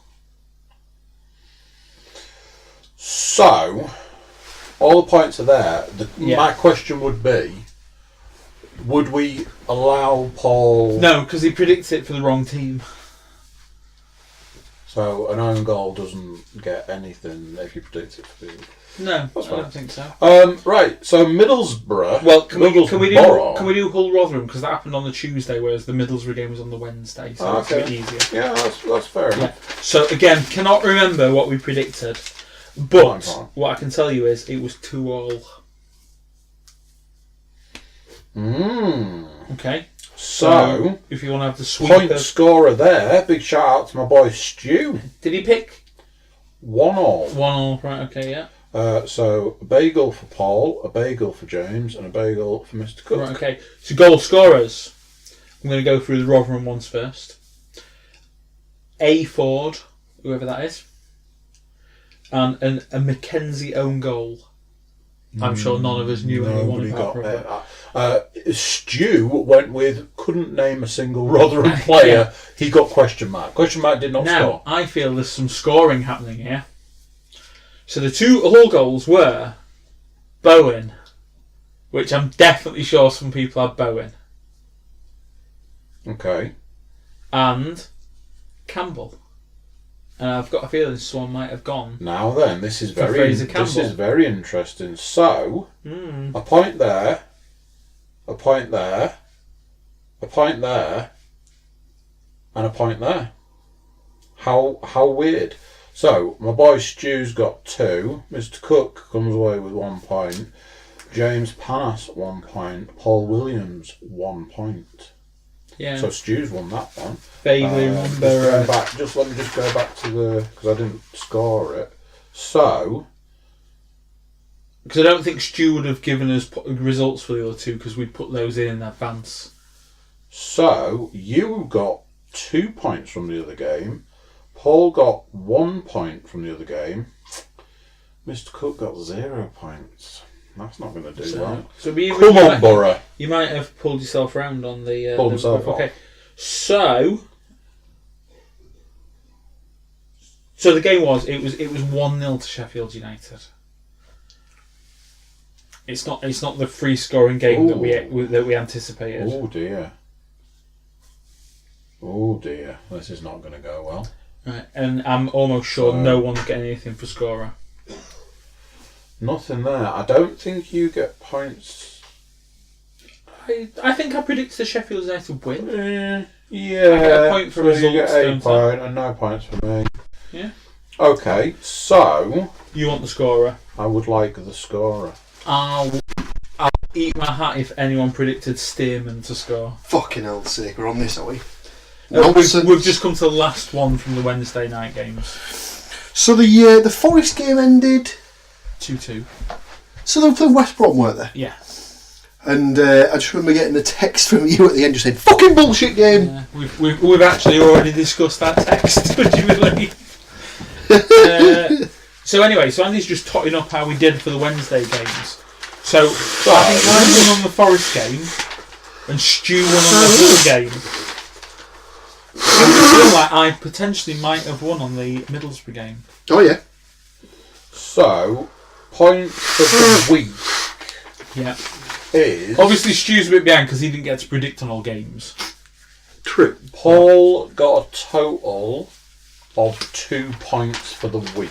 So, all the points are there. My question would be, would we allow Paul... No, because he predicts it for the wrong team. So an own goal doesn't get anything if you predict it for people. No, I don't think so. Right, so Middlesbrough... Well, can we do Hull Rotherham? Because that happened on the Tuesday, whereas the Middlesbrough game was on the Wednesday, so it's a bit easier. Yeah, that's fair enough. So again, cannot remember what we predicted, but what I can tell you is it was 2-2. Okay. So, if you want to have the sweep point scorer there, big shout out to my boy Stu. Did he pick 1-1? 1-1, right? Okay, yeah. So a bagel for Paul, a bagel for James, and a bagel for Mr. Cook. Right, okay. So goal scorers. I'm going to go through the Rotherham ones first. A Ford, whoever that is, and a Mackenzie own goal. I'm sure none of us knew anyone apart from him. Stu went with couldn't name a single Rotherham player. He got question mark. Question mark did not score. I feel there's some scoring happening here. So the 2 Hull goals were Bowen, which I'm definitely sure some people had Bowen. Okay. And Campbell. And I've got a feeling someone might have gone. Now then, this is very interesting. So, a point there, a point there, and a point there. How weird. So, my boy Stu's got 2. Mr. Cook comes away with 1 point. James Panas, 1 point. Paul Williams, 1 point. Yeah. So Stu's won that one. Vaguely remember. Let me just go back to the... because I didn't score it. So... because I don't think Stu would have given us results for the other 2 because we'd put those in advance. So, you got 2 points from the other game. Paul got 1 point from the other game. Mr. Cook got 0 points. That's not going to do well. So Come on, Borough. You might have pulled yourself round on the... Pulled himself off. Okay. So the game was 1-0 to Sheffield United. It's not the free scoring game that we anticipated. Oh dear. Oh dear. This is not going to go well. Right, and I'm almost sure no one's getting anything for scorer. Nothing there. I don't think you get points. I think I predicted the Sheffield United win. Yeah. I get a point for results. You get a point and no points for me. Yeah. Okay, so You want the scorer? I would like the scorer. I'll eat my hat if anyone predicted Stearman to score. Fucking hell's sake, we're on this, are we? We've just come to the last one from the Wednesday night games. So the Forest game ended 2-2. So they were playing West Brom, weren't they? Yeah. And I just remember getting a text from you at the end just saying, fucking bullshit game! Yeah, we've actually already discussed that text, would you believe? So anyway, so Andy's just totting up how we did for the Wednesday games. So I think I won on the Forest game, and Stu won on the Hull game. And I feel like I potentially might have won on the Middlesbrough game. Oh yeah. So, points for the week Yeah. is... Obviously Stu's a bit behind because he didn't get to predict on all games. True. Paul got a total of 2 points for the week.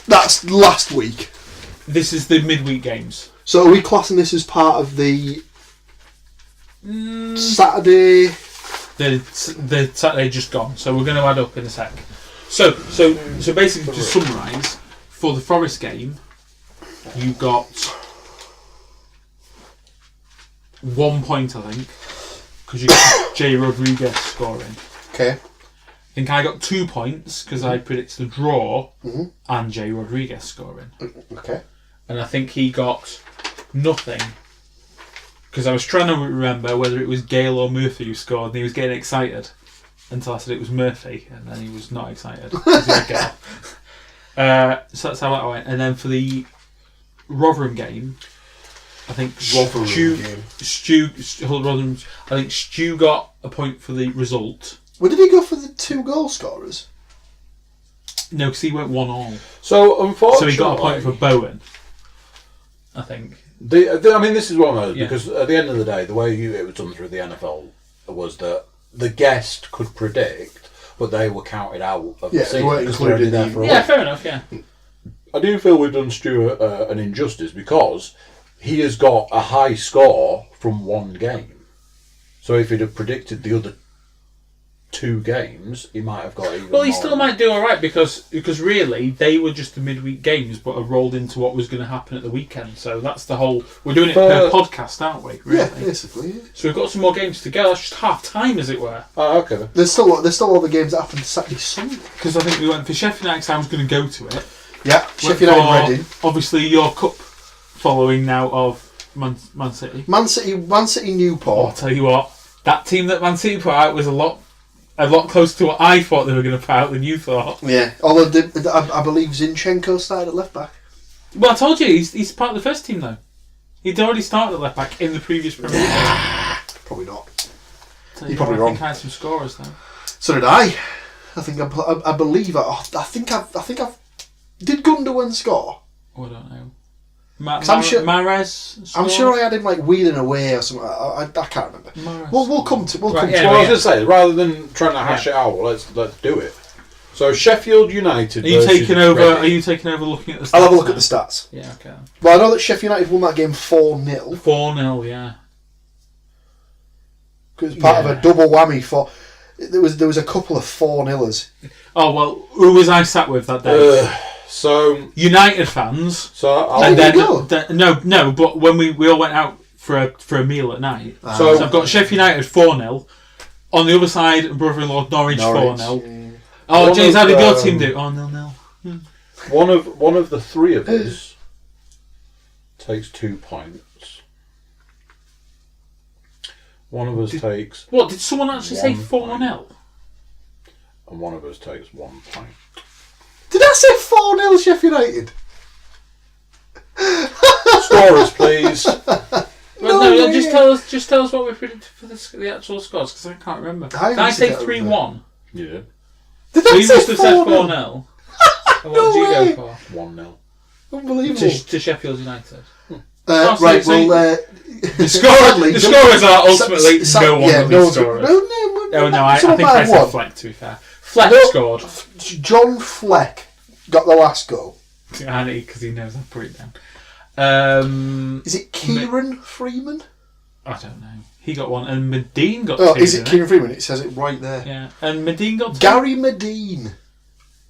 That's last week. This is the midweek games. So are we classing this as part of the Saturday? The Saturday just gone, so we're going to add up in a sec. So basically, to summarise, for the Forest game, you got 1 point, I think, because you got Jay Rodriguez scoring. Okay. I think I got 2 points because I predicted a draw and Jay Rodriguez scoring. Okay. And I think he got nothing because I was trying to remember whether it was Gale or Murphy who scored, and he was getting excited until I said it was Murphy, and then he was not excited because he had Gale. So that's how that went. And then for the Rotherham game, I think Stu got a point for the result. Where did he go for the 2 goal scorers? No, because he went 1-1. So, unfortunately... So he got a point for Bowen, I think. I mean, this is one of those, Yeah. because at the end of the day, the way it was done through the NFL was that the guest could predict, but they were counted out of the season. They weren't because they were included there in for a Yeah, week. fair enough, yeah. I do feel we've done Stuart an injustice because he has got a high score from one game. So if he'd have predicted the other 2 games, he might have got even Well, he more. still might do alright because really they were just the midweek games, but have rolled into what was going to happen at the weekend. So that's the whole. We're doing it per podcast, aren't we? Really? Yeah, basically. Yeah. So we've got some more games to go. That's just half time, as it were. Oh, okay then. There's still all the games that happened Saturday, Sunday. Because I think we went for Sheffield United. 'Cause I was going to go to it. Yeah, Sheffield Went United, for, Reading. Obviously, your cup following now of Man City. Man City, I'll Newport. tell you what, that team that Man City put out was a lot closer to what I thought they were going to put out than you thought. Yeah, although I believe Zinchenko started at left back. Well, I told you he's part of the first team though. He'd already started at left back in the previous Premier League game. Probably not. So You're probably wrong. I think I had some scorers though. So did I. I think I believe I think I've did Gundogan score? Oh, I don't know. 'Cause I'm sure- Mahrez scored? I'm sure I had him like wheeling away or something. I can't remember. Mahrez We'll come to Right, it. yeah, Well, I was going to say, rather than trying to hash it out, let's do it. So Sheffield United. Are you versus taking over? Reading. Are you taking over looking at the stats? I'll have a look now? at the stats. Yeah, okay. Well, I know that Sheffield United won that game 4-0. 4-0, yeah. Because it's part of a double whammy for. There was a couple of 4-0ers. Oh well, who was I sat with that day? So United fans. So and then but when we all went out for a meal at night. So I've got Sheffield United 4-0. On the other side, brother-in-law Norwich 4-0. Yeah. Oh, James, how did your team do? Oh, 0-0. One of the three of us takes 2 points. One of us takes... What, did someone actually say 4-0? And one of us takes 1 point. Did I say 4-0 Sheffield United? Scorers, please. No, just tell us what we predicted for the actual scores, because I can't remember. Did I say 3-1? Yeah. Did So I you say must have said 4-0? 4-0. And what did you go for? 1-0. Unbelievable. To Sheffield United. Right, the scorers are ultimately no one of these scorers. I think I said Fleck, to be fair. Fleck scored. John Fleck got the last goal. Because he knows I'll put it down. Is it Kieran Freeman? I don't know. He got one, and Medine got 2. Is it Kieran Freeman? It says it right there. Yeah, and Medine got 2. Gary Medine.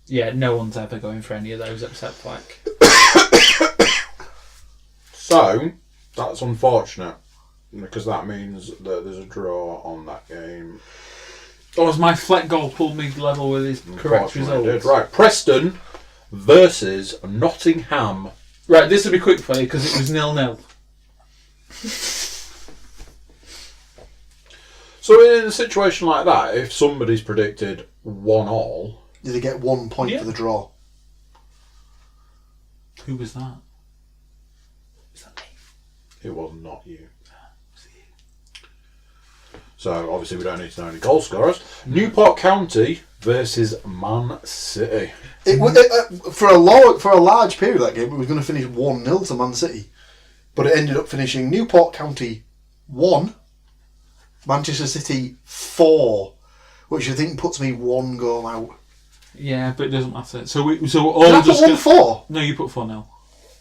Yeah, no one's ever going for any of those except Fleck. So, that's unfortunate, because that means that there's a draw on that game. Or has my Fleck goal pulled me level with his correct results? Right, Preston versus Nottingham. Right, this will be quick for you, because it was 0-0. So in a situation like that, if somebody's predicted 1-1... Do they get 1 point for the draw? Who was that? Was that me? It was not you. So obviously we don't need to know any goal scorers. Newport County versus Man City. For a large period of that game, it was going to finish 1-0 to Man City, but it ended up finishing Newport County 1, Manchester City 4, which I think puts me 1 goal out. Yeah, but it doesn't matter. So all Did I put 1-4? No, you put 4-0.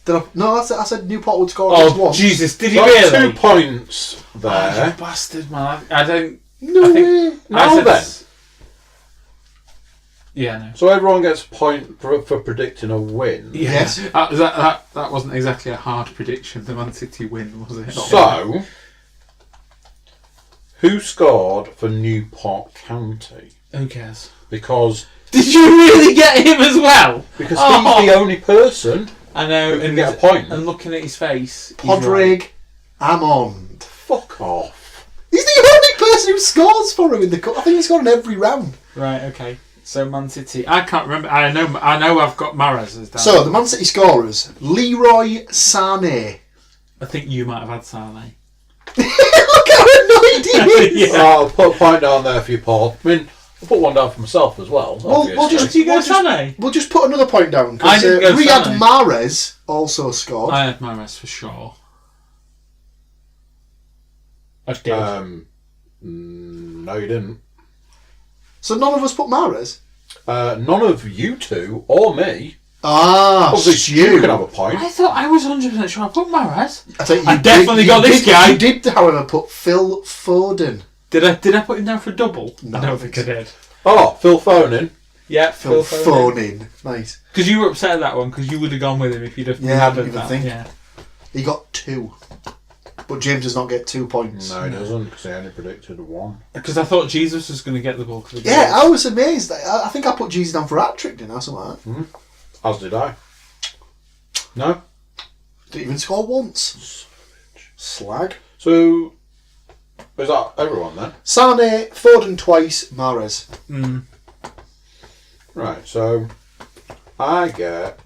I said Newport would score Oh, just 1. Jesus, did you So really? 2 points there. Oh, you bastard, man. I don't... No way. Now then. Yeah, no. So everyone gets a point for predicting a win. Yes. That wasn't exactly a hard prediction, the Man City win, was it? So, who scored for Newport County? Who cares? Because Did you really get him as well? he's the only person I know, who can get a point. And looking at his face, Podrick Amond. Fuck off. He's the only person who scores for him in the cup. I think he's scored in every round. Right, okay. So Man City, I can't remember. I know. I've got Mahrez as down. So the Man City scorers: Leroy Sané. I think you might have had Sané. Look how annoyed he is. Yeah. I'll put a point down there for you, Paul. I mean, I'll put one down for myself as well. We'll just Sané? We'll just put another point down I because didn't go Riyad Sané. Mahrez also scored. I had Mahrez for sure. I did. No, you didn't. So none of us put Mahrez. None of you two or me. Obviously you can have a point. I thought I was 100% sure I put Mahrez. I definitely got this guy. You did, however, put Phil Foden. Did I put him down for a double? No, I don't think I did. Oh, Phil Foden. Yeah, Phil Foden. Nice. Because you were upset at that one because you would have gone with him if you'd have. Yeah, I didn't even think. Yeah. He got 2. But James does not get 2 points. No, he doesn't, because he only predicted 1. Because I thought Jesus was going to get the ball. Yeah, I was amazed. I think I put Jesus down for a hat trick, didn't I? Something like that. Mm-hmm. As did I. No? Didn't even score once. Slag. So, is that everyone then? Sané, Foden twice, Mahrez. Right, so I get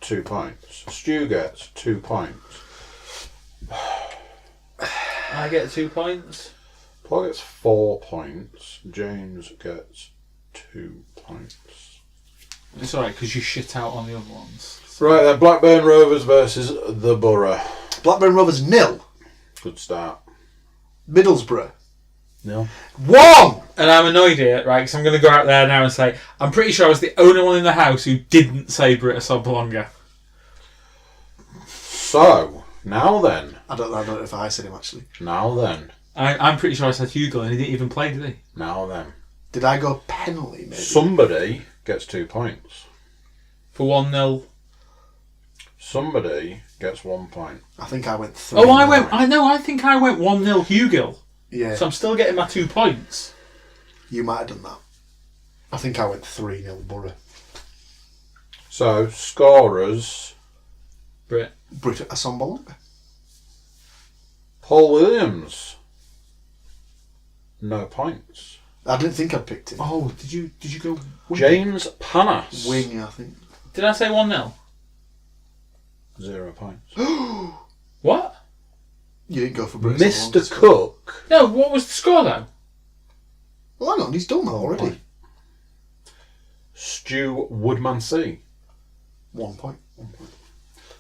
2 points. Stu gets 2 points. I get 2 points. Paul gets 4 points. James gets 2 points. It's alright because you shit out on the other ones. Right then, Blackburn Rovers versus the Borough. Blackburn Rovers 0. Good start. Middlesbrough 0. 1. And I'm annoyed here, right? Because I'm going to go out there now and say I'm pretty sure I was the only one in the house who didn't say Britta Sobolonga. So now then. I don't know if I said him actually. Now then. I'm pretty sure I said Hugo and he didn't even play, did he? Now then. Did I go penalty, maybe? Somebody gets 2 points. For 1-0. Somebody gets 1 point. I think I went 3. Oh, I think I went 1-0 Hugo. Yeah. So I'm still getting my 2 points. You might have done that. I think I went 3-0 Borough. So, scorers. Brit. Assombalonga. Paul Williams. No points. I didn't think I picked him. Oh, did you go wing? James Panas. Wing, I think. Did I say 1-0? 0 points. What? You didn't go for Mr. Cook. No, what was the score though? Well, hang on, he's done that already. Stu Woodmansey. 1 point.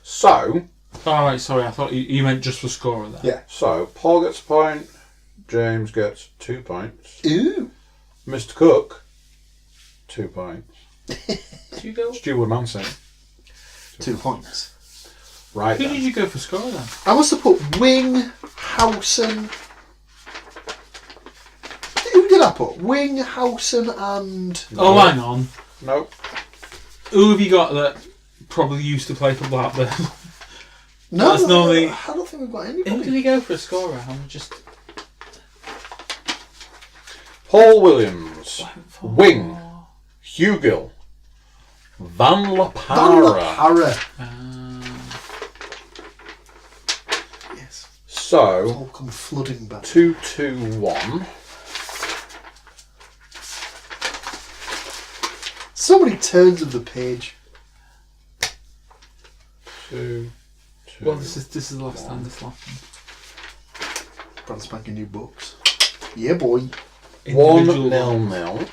So, Oh, right, sorry, I thought you meant just for scorer there. Yeah. so Paul gets a point. James gets 2 points. Ooh. Mr. Cook, 2 points. Did you go? Stu Woodmansey. 2 points. Right Who then. did you go for scorer then? I must have put Wing, Howson. Who did I put? Wing, Howson, and. Oh, hang on. Nope. Who have you got that probably used to play for Blackburn? No, That's normally- I don't think we've got Who did anybody. he go for a scorer? I'm just. Paul Williams. Wing. Hugill. Van La Parra. Para. Yes. So, All come flooding back. 2-2-1. So many turns of the page. 2-2. Well, this is the last time this happened. Brand spanking new books. Yeah, boy. 1-0.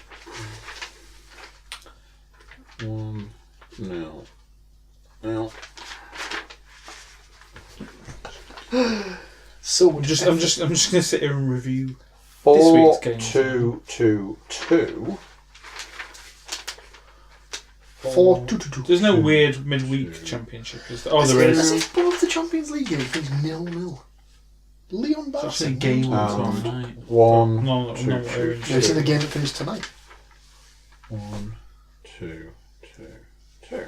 1-0. 1-0. So I'm just gonna sit here and review this week's game. 4-2-2-2. 4-2-2-2. There's no weird midweek championship, is there? Oh, there Is is. this both the Champions League game? It's 0-0. Leon It's Barton. actually a game on tomorrow night. 1, No, 2, no, 2, Yeah, it's in the game that finished tonight. 1, 2, 2, 2.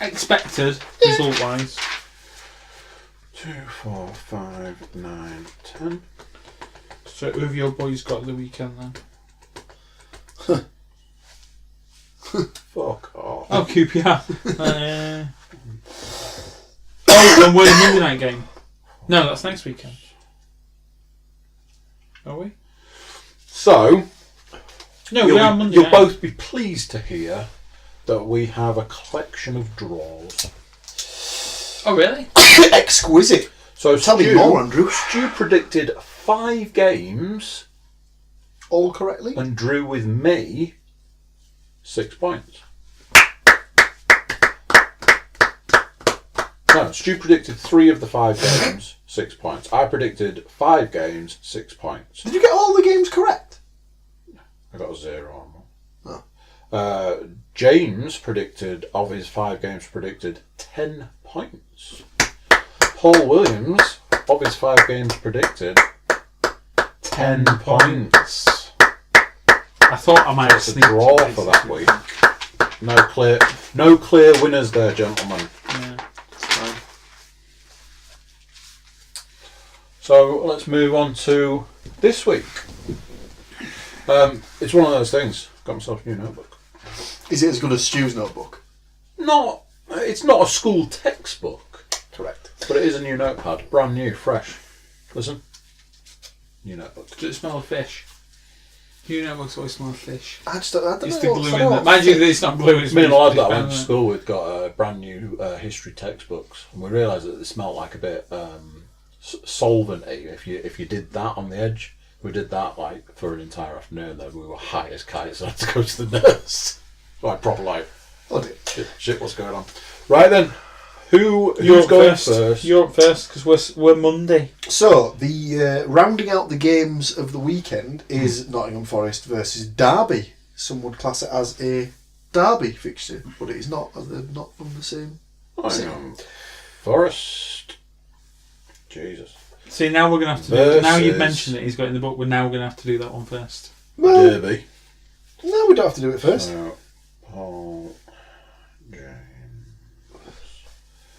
Expected, result-wise. 2, 4, 5, 9, 10. So who have your boys got the weekend then? Fuck off. Oh, QPR. And we're in Monday night game. No, that's next weekend. Are we? So, No, we are Monday you'll night. both be pleased to hear that we have a collection of draws. Oh, really? Exquisite. So Tell me more, Andrew. Stu predicted 5 games All correctly? and drew with me 6 points. No, Stu predicted 3 of the 5 games, 6 points. I predicted 5 games, 6 points. Did you get all the games correct? I got a 0 on one. Oh. James predicted, of his 5 games, predicted 10 points. Paul Williams, of his 5 games, predicted 10 points. I thought I might have It's a sneaked draw it, for that basically. week. No clear winners there, gentlemen. Yeah. It's fine. So let's move on to this week. It's one of those things. Got myself a new notebook. Is it as good as Stu's notebook? It's not a school textbook, Correct. but it is a new notepad, brand new, fresh. Listen, new notebook. Does it smell of fish? You know, it always smell of fish. I don't It's know. the glue in there. Mind you, it's not glue. It's Me and a lad fish that I went to powder. school with got brand new history textbooks, and we realised that they smelled like a bit solventy. If you did that on the edge, we did that like for an entire afternoon. Then we were high as kites. So I had to go to the nurse. Like proper like Oh dear. shit. What's going on? Right then, who's You're up going first. first? You're up first because we're Monday. So, the rounding out the games of the weekend is Nottingham Forest versus Derby. Some would class it as a Derby fixture, but it is not, as they're not from the same. Nottingham Forest. Jesus. See, now we're going to have to do... Now you've mentioned it, he's got it in the book, we're now going to have to do that one first. Well, Derby. no, we don't have to do it first. Paul James.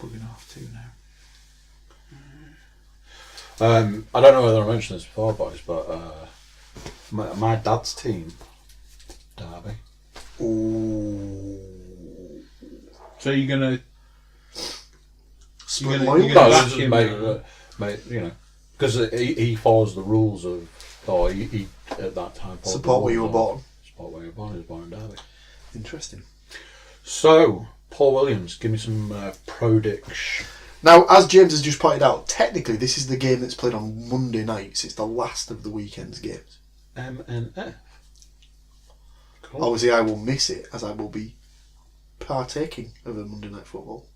We're going to have to now. I don't know whether I mentioned this before, boys, but my dad's team, Derby. Ooh. So you're going to... Split you're loyalty. gonna No, back just him make, you know, because he follows the rules of, or he at that time followed the Support where you rules were of- born. Support where you were born. He was born in Derby. Interesting. So, Paul Williams, give me some prediction. Now, as James has just pointed out, technically this is the game that's played on Monday nights. It's the last of the weekend's games. MNF. Cool. Obviously, I will miss it as I will be partaking of a Monday night football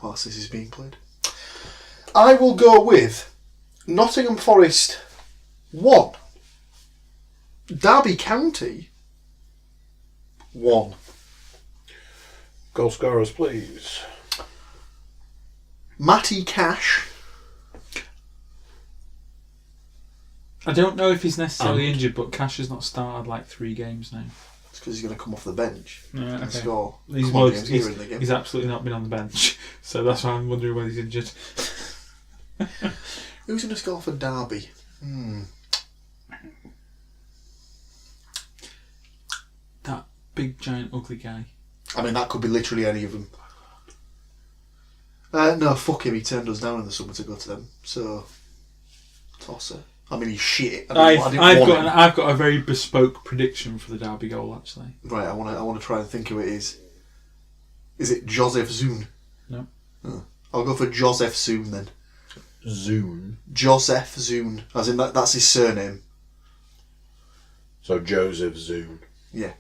whilst this is being played. I will go with Nottingham Forest 1, Derby County 1. Goal scorers, please. Matty Cash. I don't know if he's necessarily And- injured, but Cash has not started like 3 games now. It's because he's going to come off the bench and Okay. score. He's, Come on, James, he's, you're in the game. he's absolutely not been on the bench, so that's why I'm wondering whether he's injured. Who's going to score for Derby? That big, giant, ugly guy. I mean, that could be literally any of them. No, fuck him. He turned us down in the summer to go to them. So, Tosser. I mean, he's shit. I've got a very bespoke prediction for the Derby goal, actually. Right, I want to try and think who it is. Is it Joseph Zoon? No. Oh. I'll go for Joseph Zoon then. Zoon. Joseph Zoon, as in that's his surname. So Joseph Zoon. Yeah.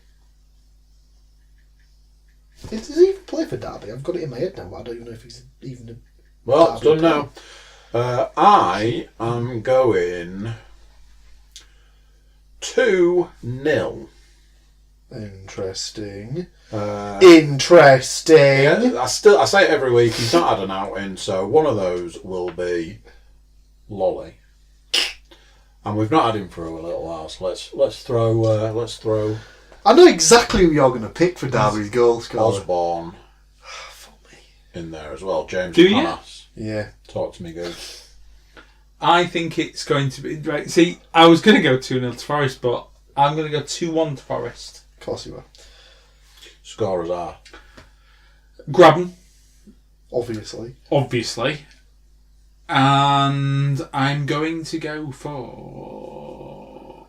Does he even play for Derby? I've got it in my head now, but I don't even know if he's even a... Well, it's Derby done now. I am going 2-0. Interesting. Yeah, Interesting. I say it every week. He's not had an outing, so one of those will be Lolly. And we've not had him for a little while, so let's throw I know exactly who you're going to pick for Derby's goal scorer. Osborne Fuck me. in there as well. James Do you? Panas. Yeah. Talk to me, good. I think it's going to be... Right, see, I was going to go 2-0 to Forest, but I'm going to go 2-1 to Forest. Of course you are. Scorers are Grabban, Obviously. and I'm going to go for...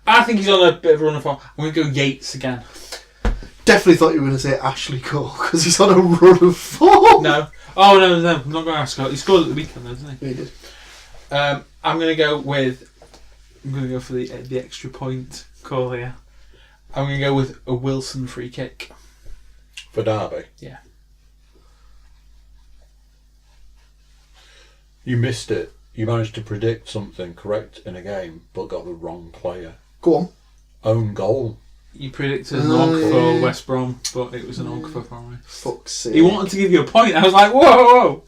I think he's on a bit of a run of form. I'm going to go Yates again. Definitely thought you were going to say Ashley Cole because he's on a run of form. No. Oh, no, I'm not going to ask. He scored at the weekend, though, didn't he? He did. I'm going to go for the extra point call here. I'm going to go with a Wilson free kick. for Derby. Yeah. You missed it. You managed to predict something correct in a game, but got the wrong player. Go on. Own goal. You predicted an onk for West Brom, but it was an onk for Forest. Fuck's sake. He wanted to give you a point. I was like, whoa.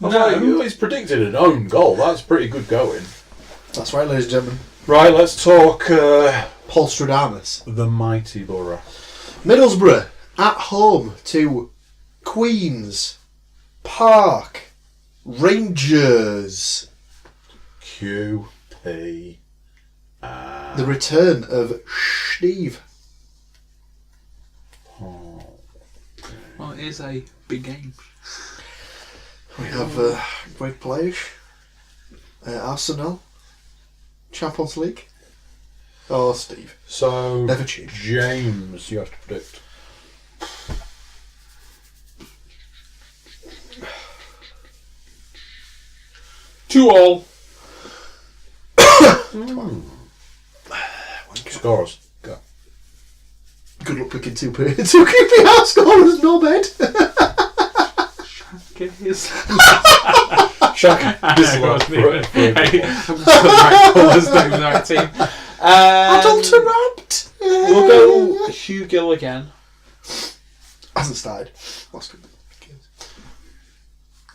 You always predicted an own goal. That's pretty good going. That's right, ladies and gentlemen. Right, let's talk Polstradamus. the mighty Borough. Middlesbrough at home to Queens Park Rangers. QP. The return of Steve. Well, it is a big game. We have great players. Arsenal. Champions League. Oh, Steve. So, Never change. James, you have to predict. Two all. Scores. Go. Good luck picking two QPR scorers, no bed. Shaka. I'm just got the right colours, not even the right team. Adulterant. We'll go Hugh Gill again. Hasn't started. Last couple of games.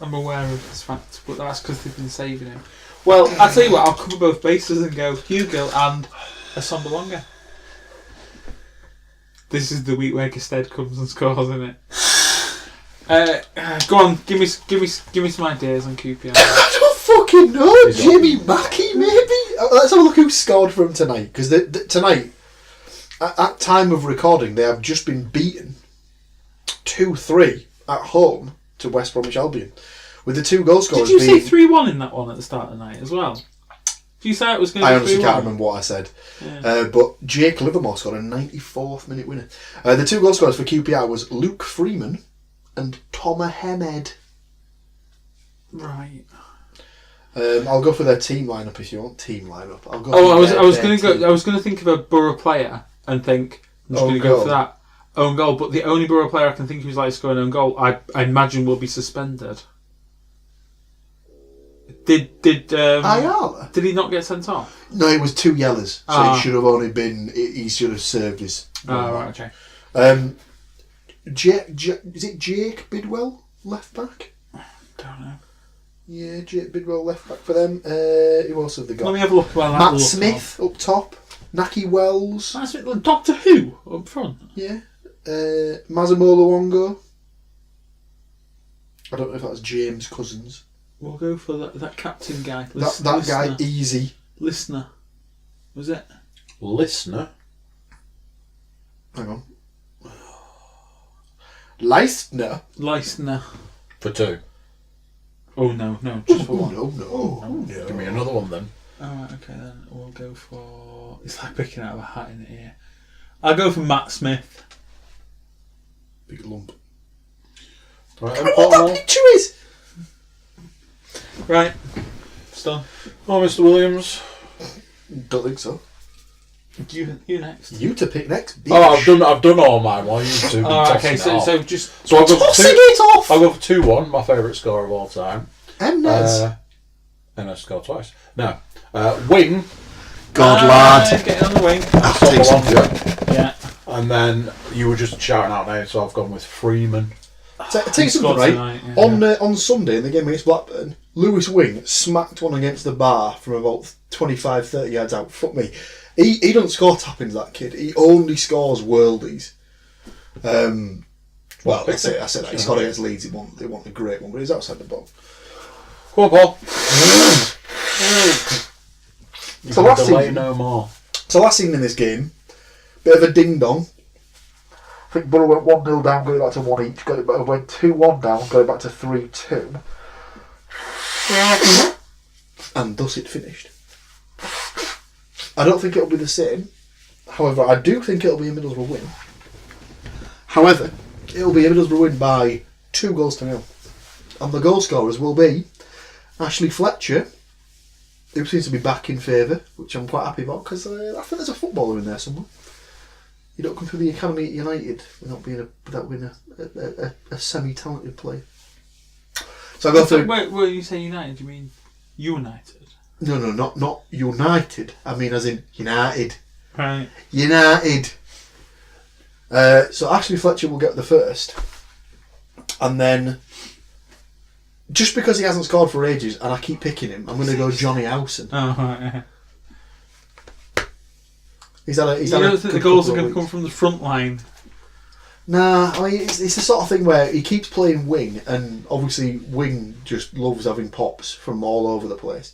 I'm aware of this fact, but that's because they've been saving him. Well, I'll tell you what, I'll cover both bases and go Hugill and Asombalonga. This is the week where Gestead comes and scores, isn't it? Go on, give me some ideas on QPR. I don't fucking know. Jamie Mackey, maybe? Let's have a look who scored for him tonight. Because tonight, at time of recording, they have just been beaten 2-3 at home to West Bromwich Albion. With the 2 goal scorers Did you say 3-1 in that one at the start of the night as well? Did you say it was going to be 3-1? I honestly can't remember what I said. Yeah. But Jake Livermore scored a 94th minute winner. The 2 goal scorers for QPR was Luke Freeman and Thomas Hemed. Right. I'll go for their team lineup if you want. Team lineup. I'll go. I was going to go. I was going to think of a Borough player and think I'm just going to go for that own goal. But the only Borough player I can think who's like scoring own goal, I imagine will be suspended. Did Ayala? Did he not get sent off? No, it was 2 yellows, so he should have only been. He should have served his. Oh, right, okay. Is it Jake Bidwell left back? Don't know. Yeah, Jake Bidwell left back for them. Who else have they got? Let me have a look. While Matt Smith up top. Naki Wells. That's it. Doctor Who up front. Yeah. Masamola Wongo. I don't know if that's James Cousins. We'll go for that captain guy. That guy, Easy. Listener. Was it? Listener? Hang on. Leistner. For 2. Oh, no, just for one. No. Give me another one then. Alright, okay then. We'll go for... It's like picking out of a hat in the ear. I'll go for Matt Smith. Big lump. Right, I don't know what that picture is! Right. It's done. Oh, Mr. Williams. Don't think so. You next. You to pick next, bitch. Oh, I've done all mine while you 2 been tossing okay, it off. so just... So I'll go for Tossing it off! I'll go for 2-1, my favourite score of all time. Emnes. And I scored twice. No. Wing. God, lad. Getting on the wing. Take something. Yeah. And then you were just shouting out names, so I've gone with Freeman. Take something, right? Tonight, yeah. On Sunday in the game against Blackburn, Lewis Wing smacked one against the bar from about 25-30 yards out. Fuck me. He doesn't score tappings, that kid. He only scores worldies. Well, I said that. He scored against Leeds. It wasn't a great one, but he's outside the box. Come on, Paul. So last season, no more. last season in this game, bit of a ding dong. I think Borough went 1-0 down, got it back to 1 each. Went 2-1 down, got it back to 3-2. And thus it finished. I don't think it'll be the same. However, I do think it'll be a Middlesbrough win. However, it'll be a Middlesbrough win by 2-0. And the goal scorers will be Ashley Fletcher, who seems to be back in favour, which I'm quite happy about, because I think there's a footballer in there somewhere. You don't come through the academy at United without being a semi-talented player. So I go through. Wait, when you say United, do you mean United? No, not United. I mean as in United. Right. United. So Ashley Fletcher will get the first, and then just because he hasn't scored for ages, and I keep picking him, I'm going to go Johnny Howson. Oh, right. You don't think the goals are going to come from the front line? Nah, I mean, it's the sort of thing where he keeps playing wing, and obviously wing just loves having pops from all over the place.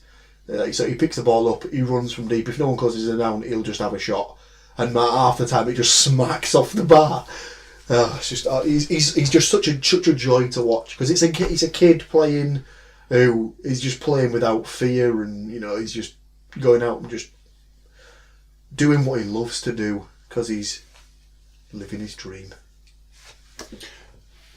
So he picks the ball up, he runs from deep. If no one closes it down, he'll just have a shot, and half the time it just smacks off the bar. It's just he's just such a joy to watch, because it's a kid playing who is just playing without fear, and he's just going out and just doing what he loves to do because he's living his dream.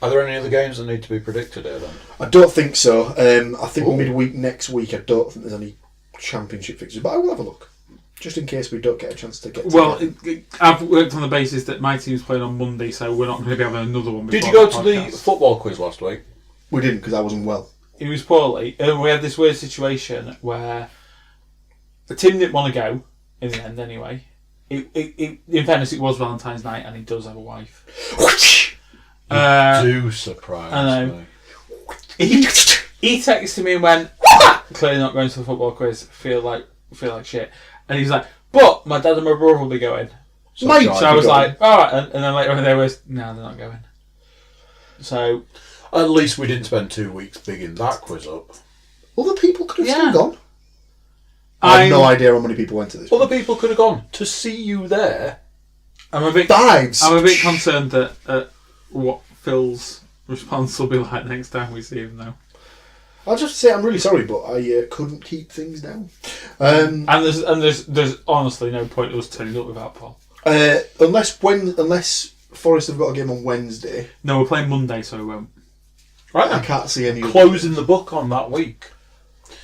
Are there any other games that need to be predicted here then? I don't think so. I think midweek next week, I don't think there's any championship fixtures, but I will have a look, just in case we don't get a chance to get together. I've worked on the basis that my team's playing on Monday, so we're not going to be having another one. Did you go to the football quiz last week? We didn't, because I wasn't well. He was poorly. We had this weird situation where the team didn't want to go in the end anyway. In fairness, it was Valentine's night, and he does have a wife. You do surprise I know. me. He texted me and went, clearly not going to the football quiz. Feel like shit. And he's like, but my dad and my brother will be going. So, mate, So I was like, all right. And then later on, they was, no, they're not going. So at least we didn't spend 2 weeks bigging that quiz up. other people could have Yeah. still gone. I have no idea how many people went to this. Other people could have gone to see you there. I'm a bit Vibes. I'm a bit concerned at what Phil's response will be like next time we see him, though. I'll just say I'm really sorry, but I couldn't keep things down. And there's honestly no point in us turning up without Paul. Unless Forest have got a game on Wednesday. No, we're playing Monday, so we won't. Right I then. can't see any. Closing the book on that week.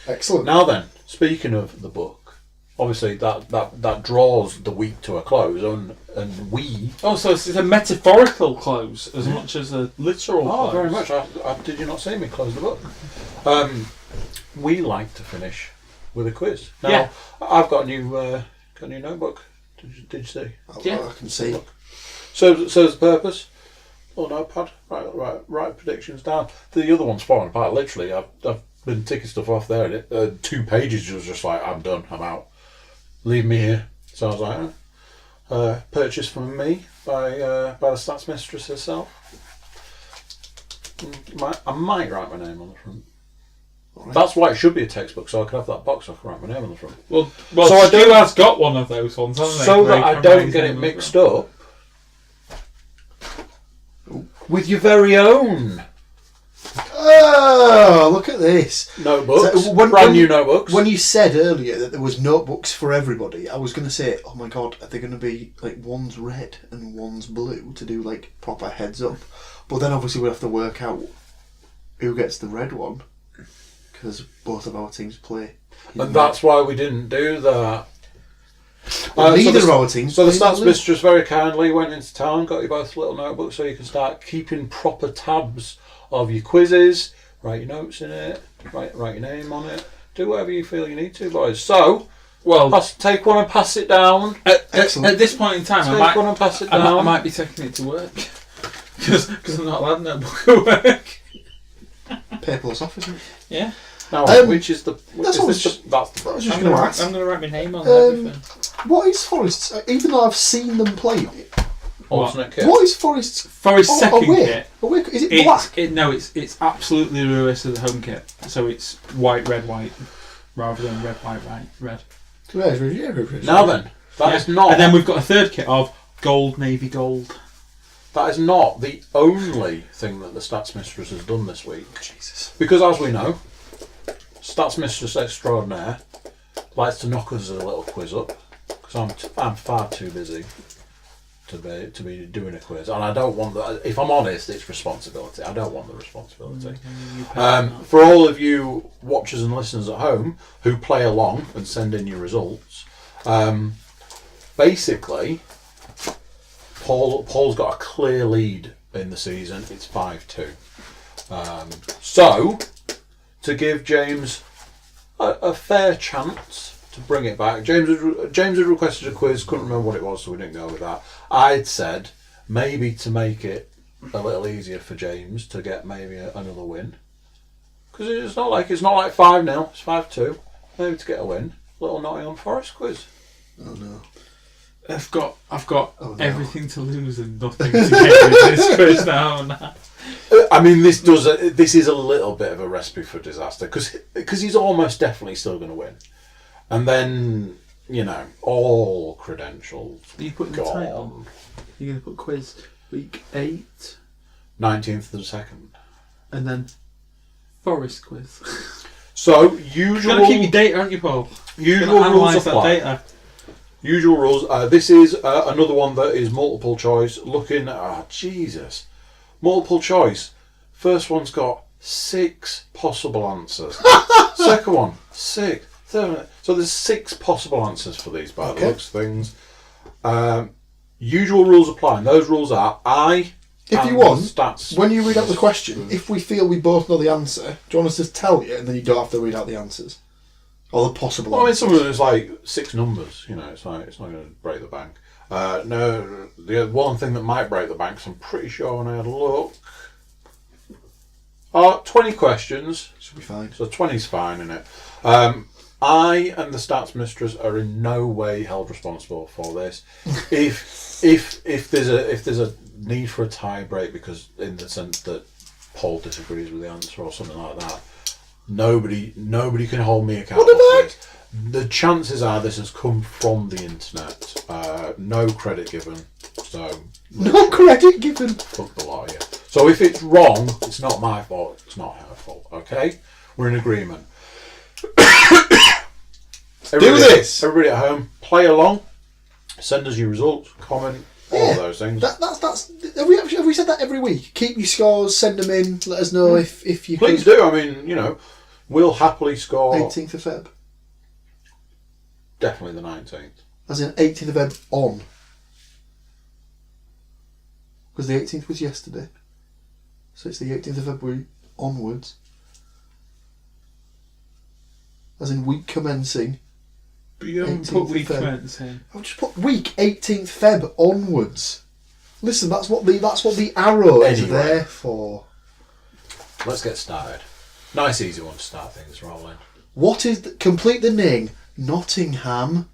Excellent. Now then, speaking of the book, obviously that draws the week to a close, and we... Oh, so it's a metaphorical close as much as a literal close. very much. Did you not see me close the book? We like to finish with a quiz. Now, Yeah. I've got a new notebook. Did you see? Yeah. I can see. So the purpose. Oh, notepad. Right. Predictions down. The other one's falling apart. Literally, I've been ticking stuff off there. And 2 pages was just like, I'm done. I'm out. Leave me here. So I was like, purchased from me by the stats mistress herself. I might write my name on the front. Right. That's why it should be a textbook, so I can have that box. So I can write my name on the front. Well, so Stu has got one of those ones, hasn't he? So Where that you I can don't write get his it name mixed on up with your very own Oh, look at this. notebooks. So, brand new notebooks. When you said earlier that there was notebooks for everybody, I was going to say, oh my god, are they going to be like one's red and one's blue to do like proper heads up? But then obviously we have to work out who gets the red one because both of our teams play. And that's why we didn't do that. Neither of our teams. So the play stats blue. mistress very kindly went into town, got you both little notebooks so you can start keeping proper tabs of your quizzes, write your notes in it, write your name on it, do whatever you feel you need to, boys. So, take one and pass it down. At this point in time, Take one and pass it down. I might be taking it to work because I'm not allowed no book at work. Paperless off, isn't it? Yeah. Now, which is the? That's what I was just I'm going to gonna ask. write my name on everything. What is Forest's? Even though I've seen them play it, Alternate kit. what is Forest's? Forest's second away? kit. Away? Is it black? It's absolutely the reverse of the home kit. So it's white, red, white, rather than red, white, red. Now then, that is not. And then we've got a third kit of gold, navy gold. That is not the only thing that the Stats Mistress has done this week. Jesus. Because as we know, Stats Mistress Extraordinaire likes to knock us a little quiz up. Because I'm far too busy to be doing a quiz. And I don't want that. If I'm honest, it's responsibility. I don't want the responsibility. For all of you watchers and listeners at home who play along and send in your results, basically... Paul's got a clear lead in the season. It's 5-2. So, to give James a fair chance to bring it back, James had requested a quiz. Couldn't remember what it was, so we didn't go with that. I'd said maybe to make it a little easier for James to get maybe another win, because it's not like 5-0. It's 5-2. Maybe to get a win. Little Nottingham Forest quiz. Oh no. I've got everything to lose and nothing to gain with this quiz now. I mean, this is a little bit of a recipe for disaster because he's almost definitely still going to win, and then all credentials. Are you putting the title? You're going to put quiz week 8, 19th of the 2nd, and then Forest quiz. So usual. You're going to keep your data, aren't you, Paul? Usual rules apply. Data. Usual rules. This is another one that is multiple choice. Looking at Jesus, multiple choice. First one's got 6 possible answers. Second one, 6. Third, so there's 6 possible answers for these by the looks of things. Usual rules apply. And those rules are If you want, stats. when you read out the question, if we feel we both know the answer, do you want us to tell you, and then you don't have to read out the answers? Or the possible Well, I mean, answers? some of them is like 6 numbers, it's like, it's not going to break the bank. No, the one thing that might break the bank, 'cause I'm pretty sure when I had a look... 20 questions. Should be fine. So 20's fine, isn't it? I and the stats mistress are in no way held responsible for this. if there's a need for a tie break, because in the sense that Paul disagrees with the answer or something like that, nobody can hold me accountable for this. The chances are this has come from the internet. No credit given. So No credit given. fuck the lot of you. So if it's wrong, it's not my fault. It's not her fault. Okay, we're in agreement. this. Everybody at home, play along. Send us your results, comment, all of those things. That's. Have we said that every week? Keep your scores. Send them in. Let us know if you. Please do. I mean, we'll happily score. 18th of Feb. Definitely the 19th. As in 18th of Feb on. Because the 18th was yesterday. So it's the 18th of February onwards. As in week commencing. But you haven't 18th put of week Feb. commencing. I've just put week 18th Feb onwards. Listen, that's what the arrow is Anyway. there for. Let's get started. Nice, easy one to start things rolling. What is complete the name? Nottingham.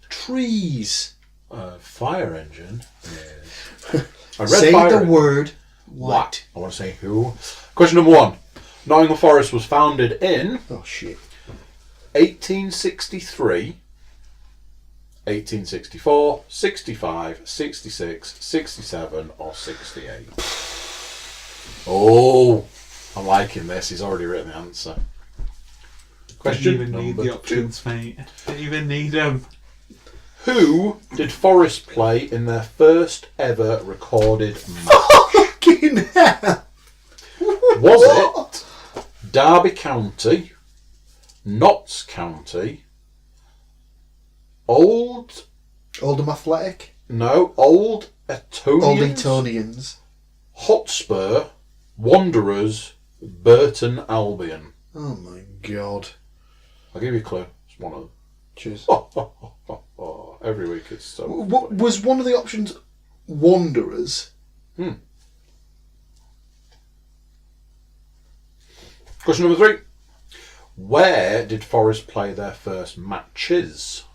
Trees. Fire engine is. I read Say fire the word white. I want to say who. Question number 1. Nottingham Forest was founded in Oh shit. 1863, 1864, 65, 66, 67 or 68. Oh, I'm liking this. He's already written the answer. Question Didn't even need number the options, mate. Didn't even need them. Who did Forest play in their first ever recorded match? Fucking hell. Was it Derby County, Notts County, Oldham Athletic. Old Old Etonians, Etonians. Hotspur, Wanderers, Burton Albion. Oh my god. I'll give you a clue. It's one of them. Cheers. Every week it's so. What was one of the options? Wanderers. Question number 3. Where did Forest play their first matches?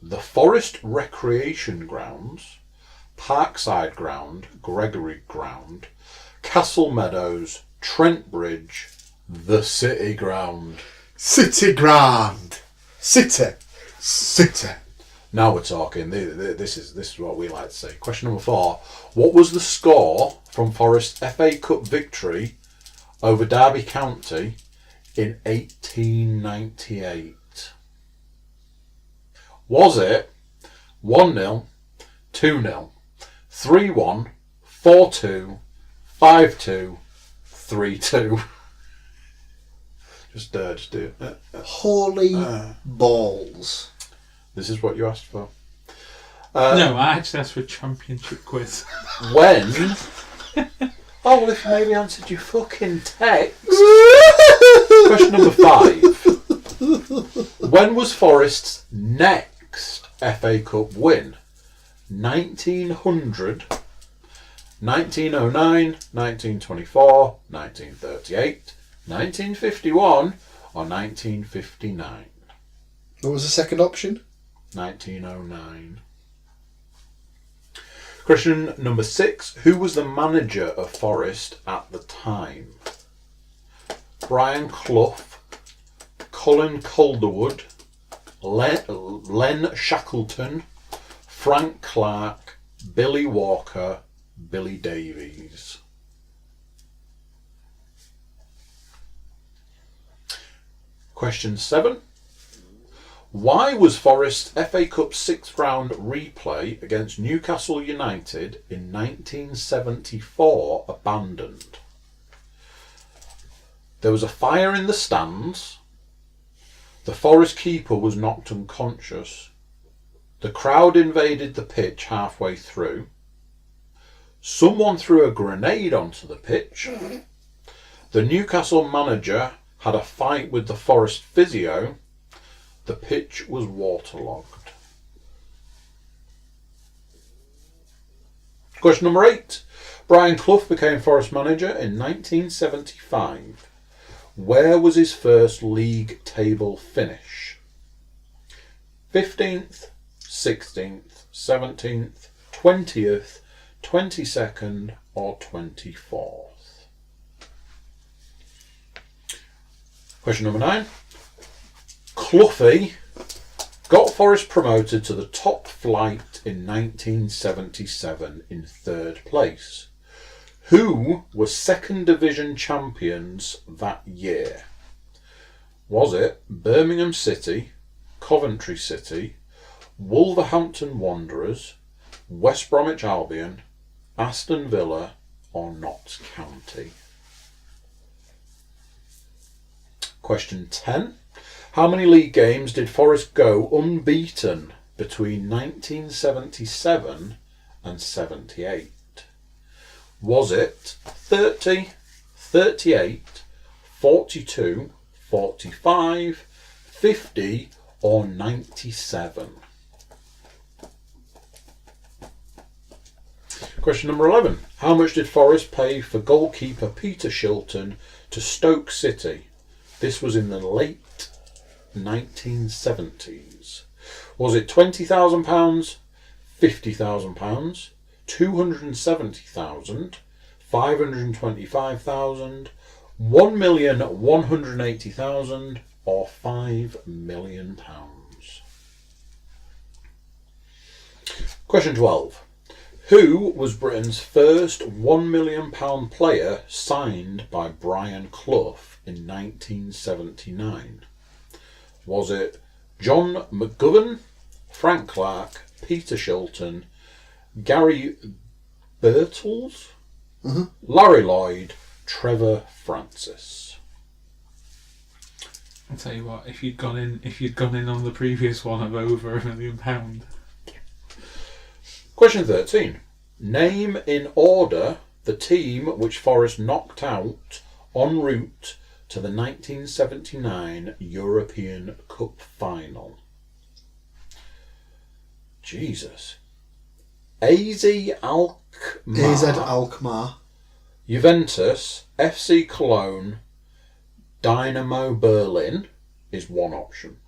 The Forest Recreation Grounds, Parkside Ground, Gregory Ground, Castle Meadows, Trent Bridge, the City Ground. City Grand. City. Now we're talking. This is what we like to say. Question number 4. What was the score from Forest's FA Cup victory over Derby County in 1898? Was it 1-0, 2-0, 3-1, 4-2, 5-2, 3-2? Just do it. Holy balls. This is what you asked for. No, I actually asked for a championship quiz. When? Oh, well, if you maybe answered your fucking text. Question number 5. When was Forest's next FA Cup win? 1900, 1909, 1924, 1938, 1951 or 1959? What was the second option? 1909. Question number 6. Who was the manager of Forest at the time? Brian Clough, Colin Calderwood, Len Shackleton, Frank Clark, Billy Walker, Billy Davies. Question 7. Why was Forest's FA Cup 6th round replay against Newcastle United in 1974 abandoned? There was a fire in the stands. The Forest keeper was knocked unconscious. The crowd invaded the pitch halfway through. Someone threw a grenade onto the pitch. The Newcastle manager had a fight with the Forest physio. The pitch was waterlogged. Question number 8. Brian Clough became Forest manager in 1975. Where was his first league table finish? 15th, 16th, 17th, 20th, 22nd or 24th? Question number 9. Cloughie got Forest promoted to the top flight in 1977 in 3rd place. Who were 2nd Division champions that year? Was it Birmingham City, Coventry City, Wolverhampton Wanderers, West Bromwich Albion, Aston Villa or Notts County? Question 10. How many league games did Forest go unbeaten between 1977 and 78? Was it 30, 38, 42, 45, 50 or 97? Question number 11. How much did Forest pay for goalkeeper Peter Shilton to Stoke City? This was in the late 1970s. Was it £20,000, £50,000, 270,000, 525,000, 1,180,000 or £5 million? Question 12. Who was Britain's first £1 million player signed by Brian Clough in 1979? Was it John McGovern, Frank Clark, Peter Shilton, Gary Birtles, Larry Lloyd, Trevor Francis? I'll tell you what, if you'd gone in on the previous one of over £1 million. Question 13. Name in order the team which Forest knocked out en route to the 1979 European Cup final. Jesus. AZ Alkmaar, Juventus, FC Cologne, Dynamo Berlin is one option.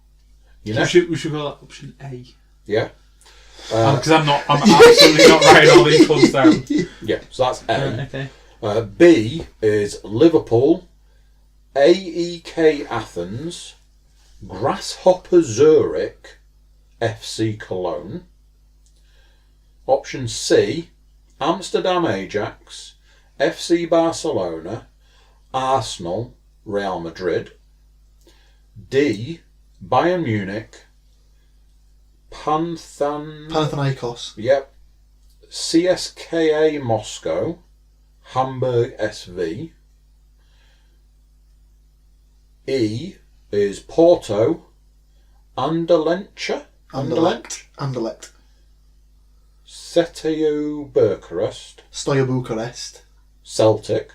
We should go that option A. Yeah. Because I'm absolutely not writing all these ones down. Yeah, so that's A. Okay. B is Liverpool, AEK Athens, Grasshopper Zurich, FC Cologne. Option C, Amsterdam Ajax, FC Barcelona, Arsenal, Real Madrid. D, Bayern Munich, Panathinaikos, Yep. CSKA Moscow, Hamburg SV. E is Porto, Anderlecht, Seteu Bucharest, Steaua Bucharest, Celtic,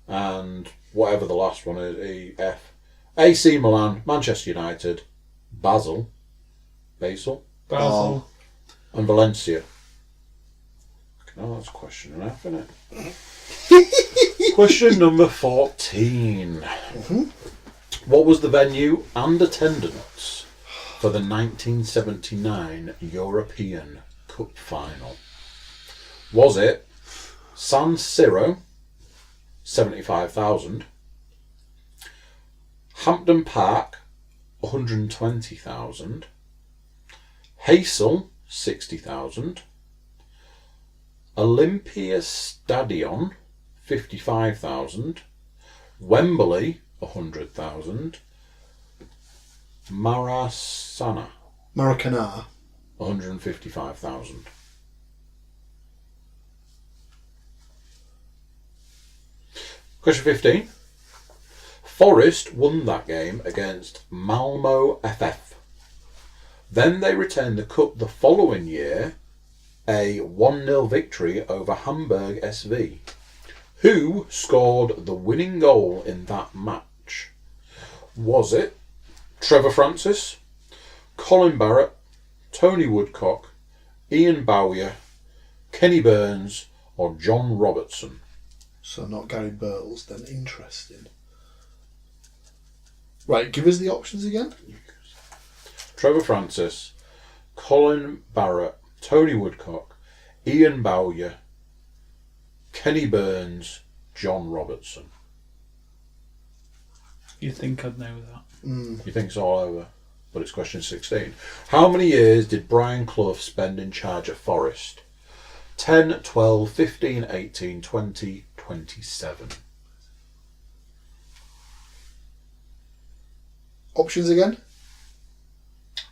and whatever the last one is, EF. AC Milan, Manchester United, Basel, Basel. and Valencia. Oh, that's question and a half, isn't it? Question number 14. What was the venue and attendance for the 1979 European Cup final? Was it San Siro, 75,000, Hampden Park, 120,000, Heysel, 60,000, Olympia Stadion, 55,000, Wembley, 100,000, Maracana, 155,000. Question 15. Forest won that game against Malmo FF. Then they retained the cup the following year, a 1-0 victory over Hamburg SV. Who scored the winning goal in that match? Was it Trevor Francis, Colin Barrett, Tony Woodcock, Ian Bowyer, Kenny Burns, or John Robertson? So not Gary Birtles, then. Interesting. Right, give us the options again. Trevor Francis, Colin Barrett, Tony Woodcock, Ian Bowyer, Kenny Burns, John Robertson. You'd think I'd know that. You think it's all over? But it's question 16. How many years did Brian Clough spend in charge at Forest? 10, 12, 15, 18, 20, 27. Options again?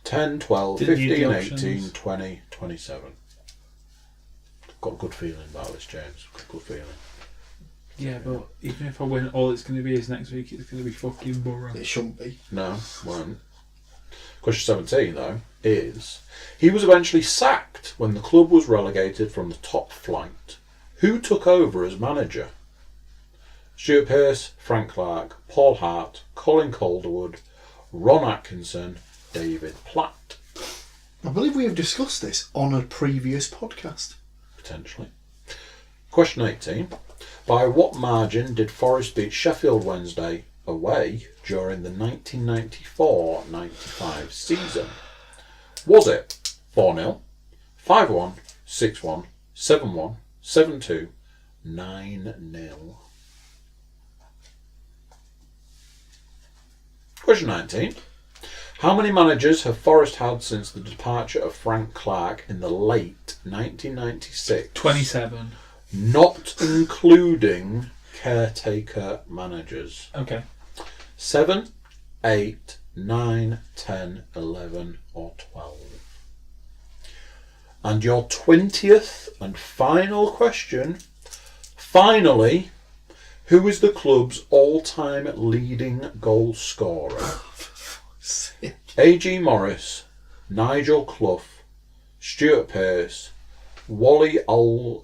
10, 12, Didn't need 15, the 18, options. 20, 27. Got a good feeling about this, James. Got a good feeling. Yeah, but even if I win, all it's going to be is next week. It's going to be fucking Borough. It shouldn't be. No, won't. Question 17, though, is he was eventually sacked when the club was relegated from the top flight. Who took over as manager? Stuart Pearce, Frank Clark, Paul Hart, Colin Calderwood, Ron Atkinson, David Platt. I believe we have discussed this on a previous podcast. Potentially. Question 18. By what margin did Forest beat Sheffield Wednesday away during the 1994-95 season? Was it 4-0, 5-1, 6-1, 7-1, 7-2, 9-0? Question 19. How many managers have Forest had since the departure of Frank Clark in the late 1996? 27. Not including caretaker managers. Okay. 7, 8, 9, 10, 11 or 12. And your 20th and final question. Finally, who is the club's all-time leading goal scorer? A.G. Morris, Nigel Clough, Stuart Pearce, Wally Ardron,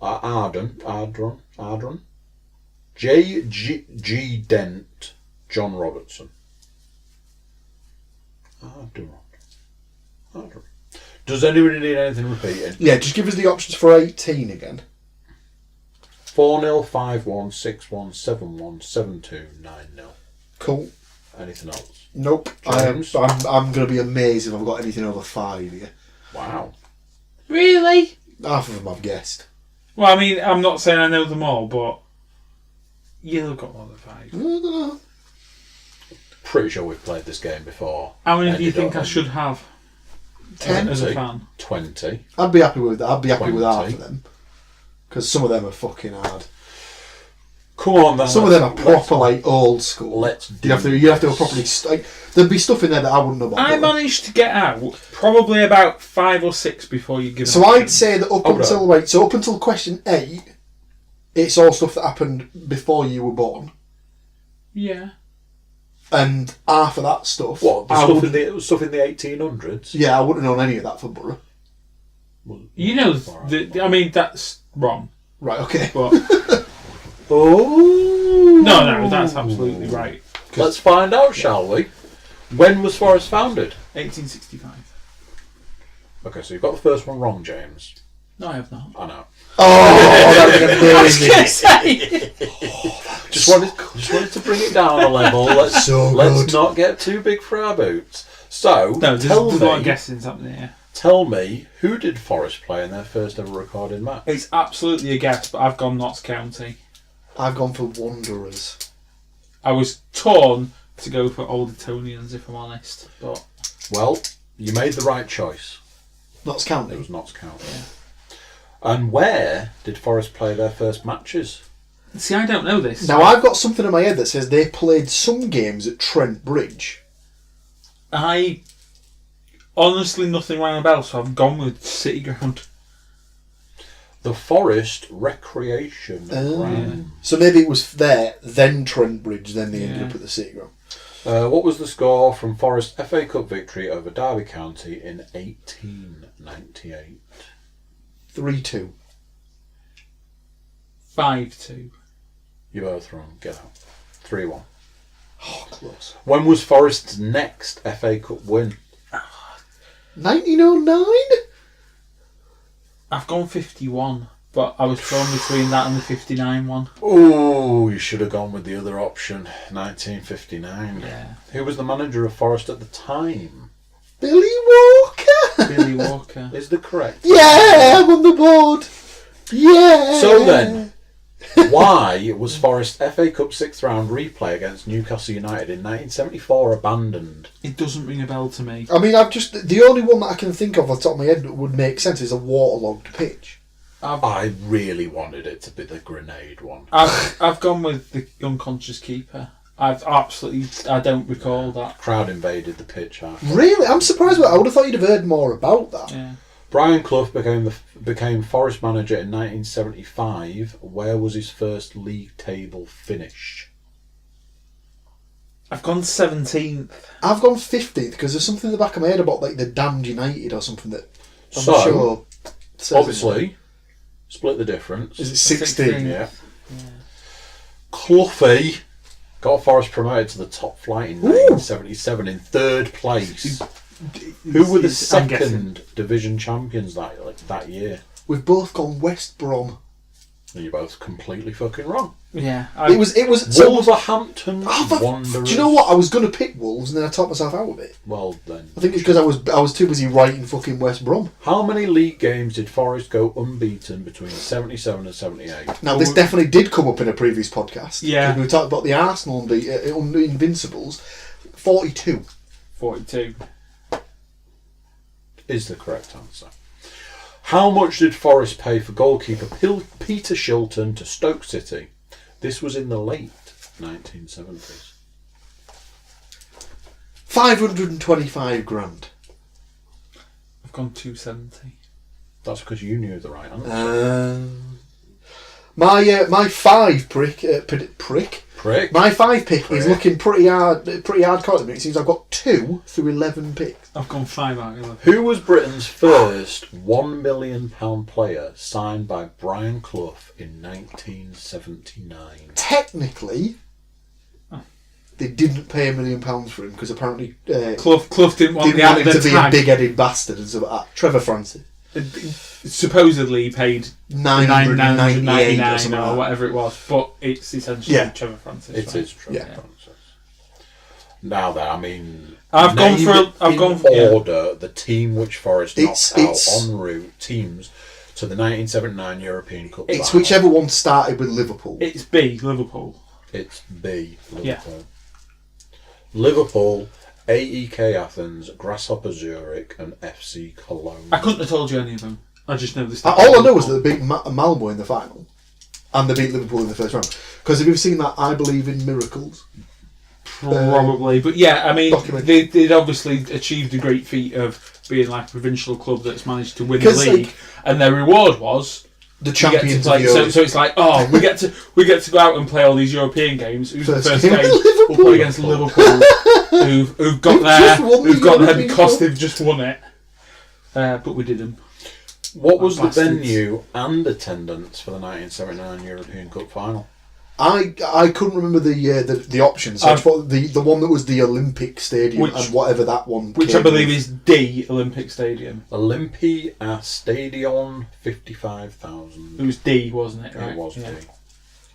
J.G. Dent, John Robertson. Ardron. Does anybody need anything repeating? Yeah, just give us the options for 18 again. 4-0, 5-1, 6-1, 7-1, 7-2, 9-0. Cool. Anything else? Nope. James? I'm going to be amazed if I've got anything over 5 here. Wow. Really? Half of them I've guessed. Well, I mean, I'm not saying I know them all, but you'll have got more than 5. I don't know. Pretty sure we've played this game before. How many do you Ended think up I should have 10? as a fan? 20. I'd be happy with that. I'd be happy with 20. half of them. Because some of them are fucking hard. Come on then. Some of them are proper like old school. Let's You have to properly. There'd be stuff in there that I wouldn't know about. I managed to get out probably about 5 or 6 before you give. So an I'd option. say that up until question 8, it's all stuff that happened before you were born, Yeah. and half of that stuff. What? The I stuff, would- stuff in the 1800s? Yeah, I wouldn't have known any of that for Borough. You know, I mean, that's wrong. Right. Okay. But Oh! no, that's absolutely right. Let's find out, shall we? When was Forest founded? 1865. Okay, so you've got the first one wrong, James. No, I have not. I know. Oh, that's amazing. Just wanted to bring it down a level. Let's So let's good. not get too big for our boots. So No, there's a lot of guessing happening here. tell me, who did Forest play in their first ever recorded match? It's absolutely a guess, but I've gone Notts County. I've gone for Wanderers. I was torn to go for Old Etonians, if I'm honest, but Well, you made the right choice. Notts It County. was Notts County. And where did Forest play their first matches? see, I don't know this. Now I've got something in my head that says they played some games at Trent Bridge. I honestly nothing rang a bell, so I've gone with City Ground. The Forest Recreation Ground. So maybe it was there, then Trent Bridge, then they ended Yeah. up at the City Ground. What was the score from Forest FA Cup victory over Derby County in 1898? 3-2. 5-2. You're both wrong. Get out. 3-1. Oh, close. When was Forest's next FA Cup win? 1909? I've gone 51. But I was torn between that and the 59 one. Oh, you should have gone with the other option, 1959. Yeah. Who was the manager of Forest at the time? Billy Walker. Billy Walker. Is the correct? Yeah, I'm on the board. Yeah. So then, why was Forest FA Cup 6th round replay against Newcastle United in 1974 abandoned? It doesn't ring a bell to me. I mean, the only one that I can think of off the top of my head that would make sense is a waterlogged pitch. I really wanted it to be the grenade one. I've gone with the unconscious keeper. I don't recall that. Crowd invaded the pitch. Really? I'm surprised. I would have thought you'd have heard more about that. Yeah. Brian Clough became Forest manager in 1975. Where was his first league table finish? I've gone 17th. I've gone 15th because there's something in the back of my head about like the damned United or something that I'm So, sure says obviously, split the difference. Is it 16? Yeah. Cloughie got Forest promoted to the top flight in 1977 in third place. Who were the second division champions that year? We've both gone West Brom. And you're both completely fucking wrong. Yeah. It was Wolverhampton Wanderers. Do you know what? I was going to pick Wolves and then I talked myself out of it. Well then. I think it's because I was too busy writing fucking West Brom. How many league games did Forest go unbeaten between 77 and 78? Now this definitely did come up in a previous podcast. Yeah. We talked about the Arsenal Invincibles. 42. 42. Is the correct answer. How much did Forest pay for goalkeeper Peter Shilton to Stoke City? This was in the late 1970s. 525 grand. I've gone 270. That's because you knew the right answer. My five prick. My five pick is looking pretty hardcore at the minute. It seems I've got 2 through 11 picks. I've gone 5 out of 11. Who was Britain's first £1 million player signed by Brian Clough in 1979? Technically, they didn't pay £1 million for him because apparently Clough didn't want him to be a big-headed bastard and stuff like that. Trevor Francis. Supposedly paid 998 or something or whatever it was, but it's essentially Trevor Francis. It is Trevor Francis. Now then, I mean, I've gone for order the team which Forest knocked out en route teams to the 1979 European Cup. It's whichever one started with Liverpool. It's B, Liverpool. It's B, Liverpool. Yeah. Liverpool, AEK Athens, Grasshopper Zurich, and FC Cologne. I couldn't have told you any of them. I just know this. All I know is that they beat Malmo in the final, and they beat Liverpool in the first round. Because have you seen that I Believe in Miracles? Probably, but yeah, I mean, they'd obviously achieved a great feat of being like a provincial club that's managed to win the league, and their reward was the champions. So it's like, we get to go out and play all these European games. Who's the first game? We'll play against Liverpool, who've got there because they've just won it. But we didn't. What was the venue and attendance for the 1979 European Cup final? I couldn't remember the options. So I thought the one that was the Olympic Stadium and whatever that one. Which I believe is D Olympic Stadium. Olympia Stadion 55,000. It was D, wasn't it? Right? It was D.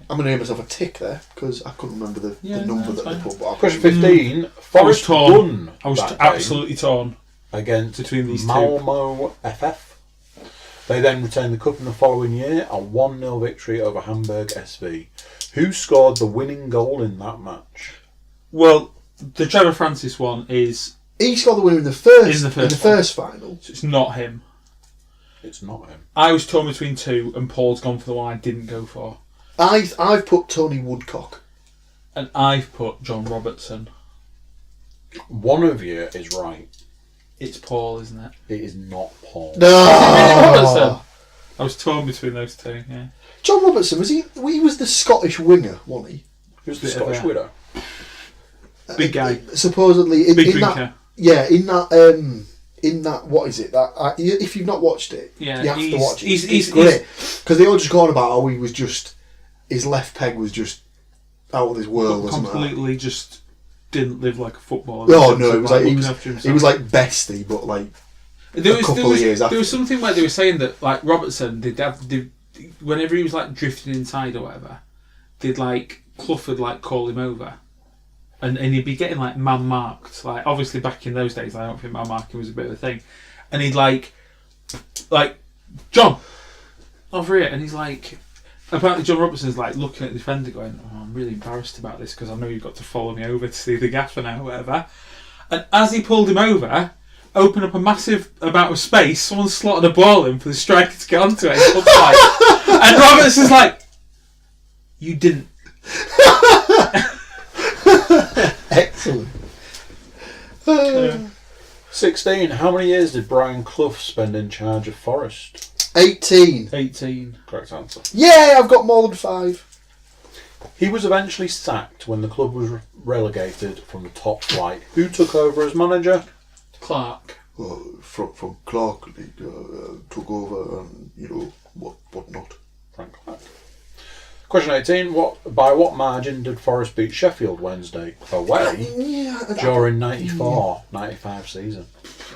I'm going to give myself a tick there because I couldn't remember the number that they put. Question 15. Forest won. I was absolutely torn against between these Malmo FF. They then retained the cup in the following year, a 1-0 victory over Hamburg SV. Who scored the winning goal in that match? Well, the Trevor Francis one is... He scored the winner in the first final. So it's not him. It's not him. I was torn between 2 and Paul's gone for the one I didn't go for. I've put Tony Woodcock. And I've put John Robertson. One of you is right. It's Paul, isn't it? It is not Paul. No! I was torn between those 2, yeah. John Robertson, he was the Scottish winger, wasn't he? He was the Scottish widow. Big guy. Supposedly big drinker. In that what is it? That if you've not watched it, you have to watch it. He's great. Because they all just going about how he was just his left peg was just out of this world. Completely just didn't live like a footballer. Oh no, it was like he was like bestie, but like a couple of years after. There was something where they were saying that like Robertson, they whenever he was like drifting inside or whatever, they'd like Clough would like call him over, and he'd be getting like man marked. Like obviously back in those days, I don't think man marking was a bit of a thing, and he'd like John over here, and he's like. Apparently, John Robertson's like looking at the defender, going, "Oh, I'm really embarrassed about this because I know you've got to follow me over to see the gaffer now, or whatever." And as he pulled him over, opened up a massive amount of space. Someone slotted a ball in for the striker to get onto it. And Robertson's like, "You didn't." Excellent. 16. How many years did Brian Clough spend in charge of Forest? 18. 18. Correct answer. Yeah, I've got more than 5. He was eventually sacked when the club was relegated from the top flight. Who took over as manager? Clark. From Clark, he took over and, what not. Frank Clark. Question 18. By what margin did Forest beat Sheffield Wednesday away during 94-95 season?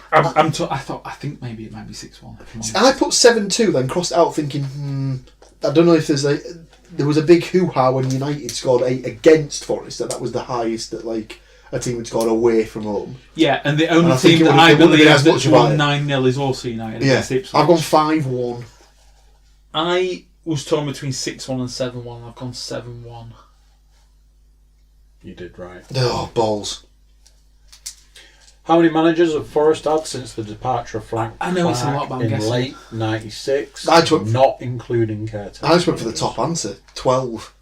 I think maybe it might be 6-1. I put 7-2, then crossed it out thinking, I don't know if there was a big hoo-ha when United scored 8 against Forest, that was the highest that like a team had scored away from home. Yeah, and the only team that I believe that's won 9-0 is also United. Yeah, I've gone 5-1. I was torn between 6-1 and 7-1. I've gone 7-1. You did right. Oh, balls. How many managers have Forest had since the departure of Frank I know it's a lot, but I'm in guessing. late 96, not including caretaker? I just went for the top answer, 12.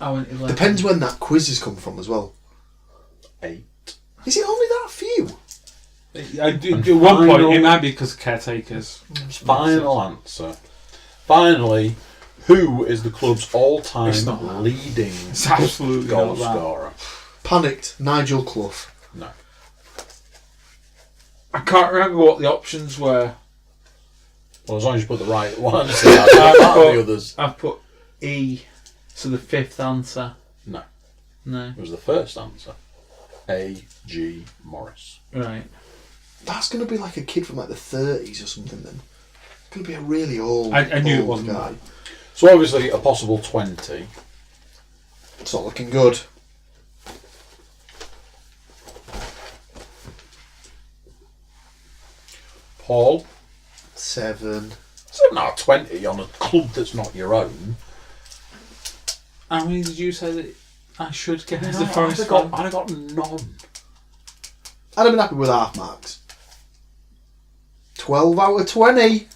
I went 11. Depends when that quiz has come from as well. 8. Is it only that few? At one point, it might be because caretakers. Final answer. Finally, who is the club's all-time leading goal scorer? Panicked, Nigel Clough. No. I can't remember what the options were. Well, as long as you put the right one, so the others. I've put E, so the 5th answer. No. It was the first answer. A.G. Morris. Right. That's going to be like a kid from like the 30s or something then. It's going to be a really old I knew it wasn't guy. that. So obviously a possible 20. It's not looking good. Paul? 7. 7 out of 20 on a club that's not your own. How many did you say that I should get as No, the Forest I'd fan? have got none. I'd have been happy with half marks. 12 out of 20.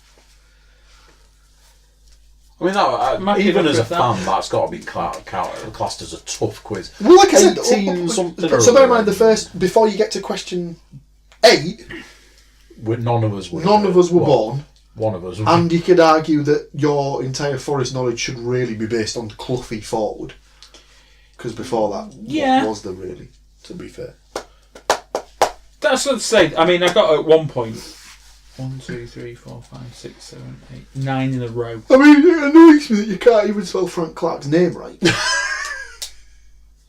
I mean, even as a fan, that's got to be classed as a tough quiz. Well, like I said, 18 something. So bear in mind, before you get to question 8, none of us were born. One of us. And you could argue that your entire Forest knowledge should really be based on Cloughy forward. Because before that, what was there really, to be fair? That's what I'd say. I mean, I got at one point 1, 2, 3, 4, 5, 6, 7, 8, 9 in a row. I mean, it annoys me that you can't even spell Frank Clark's name right.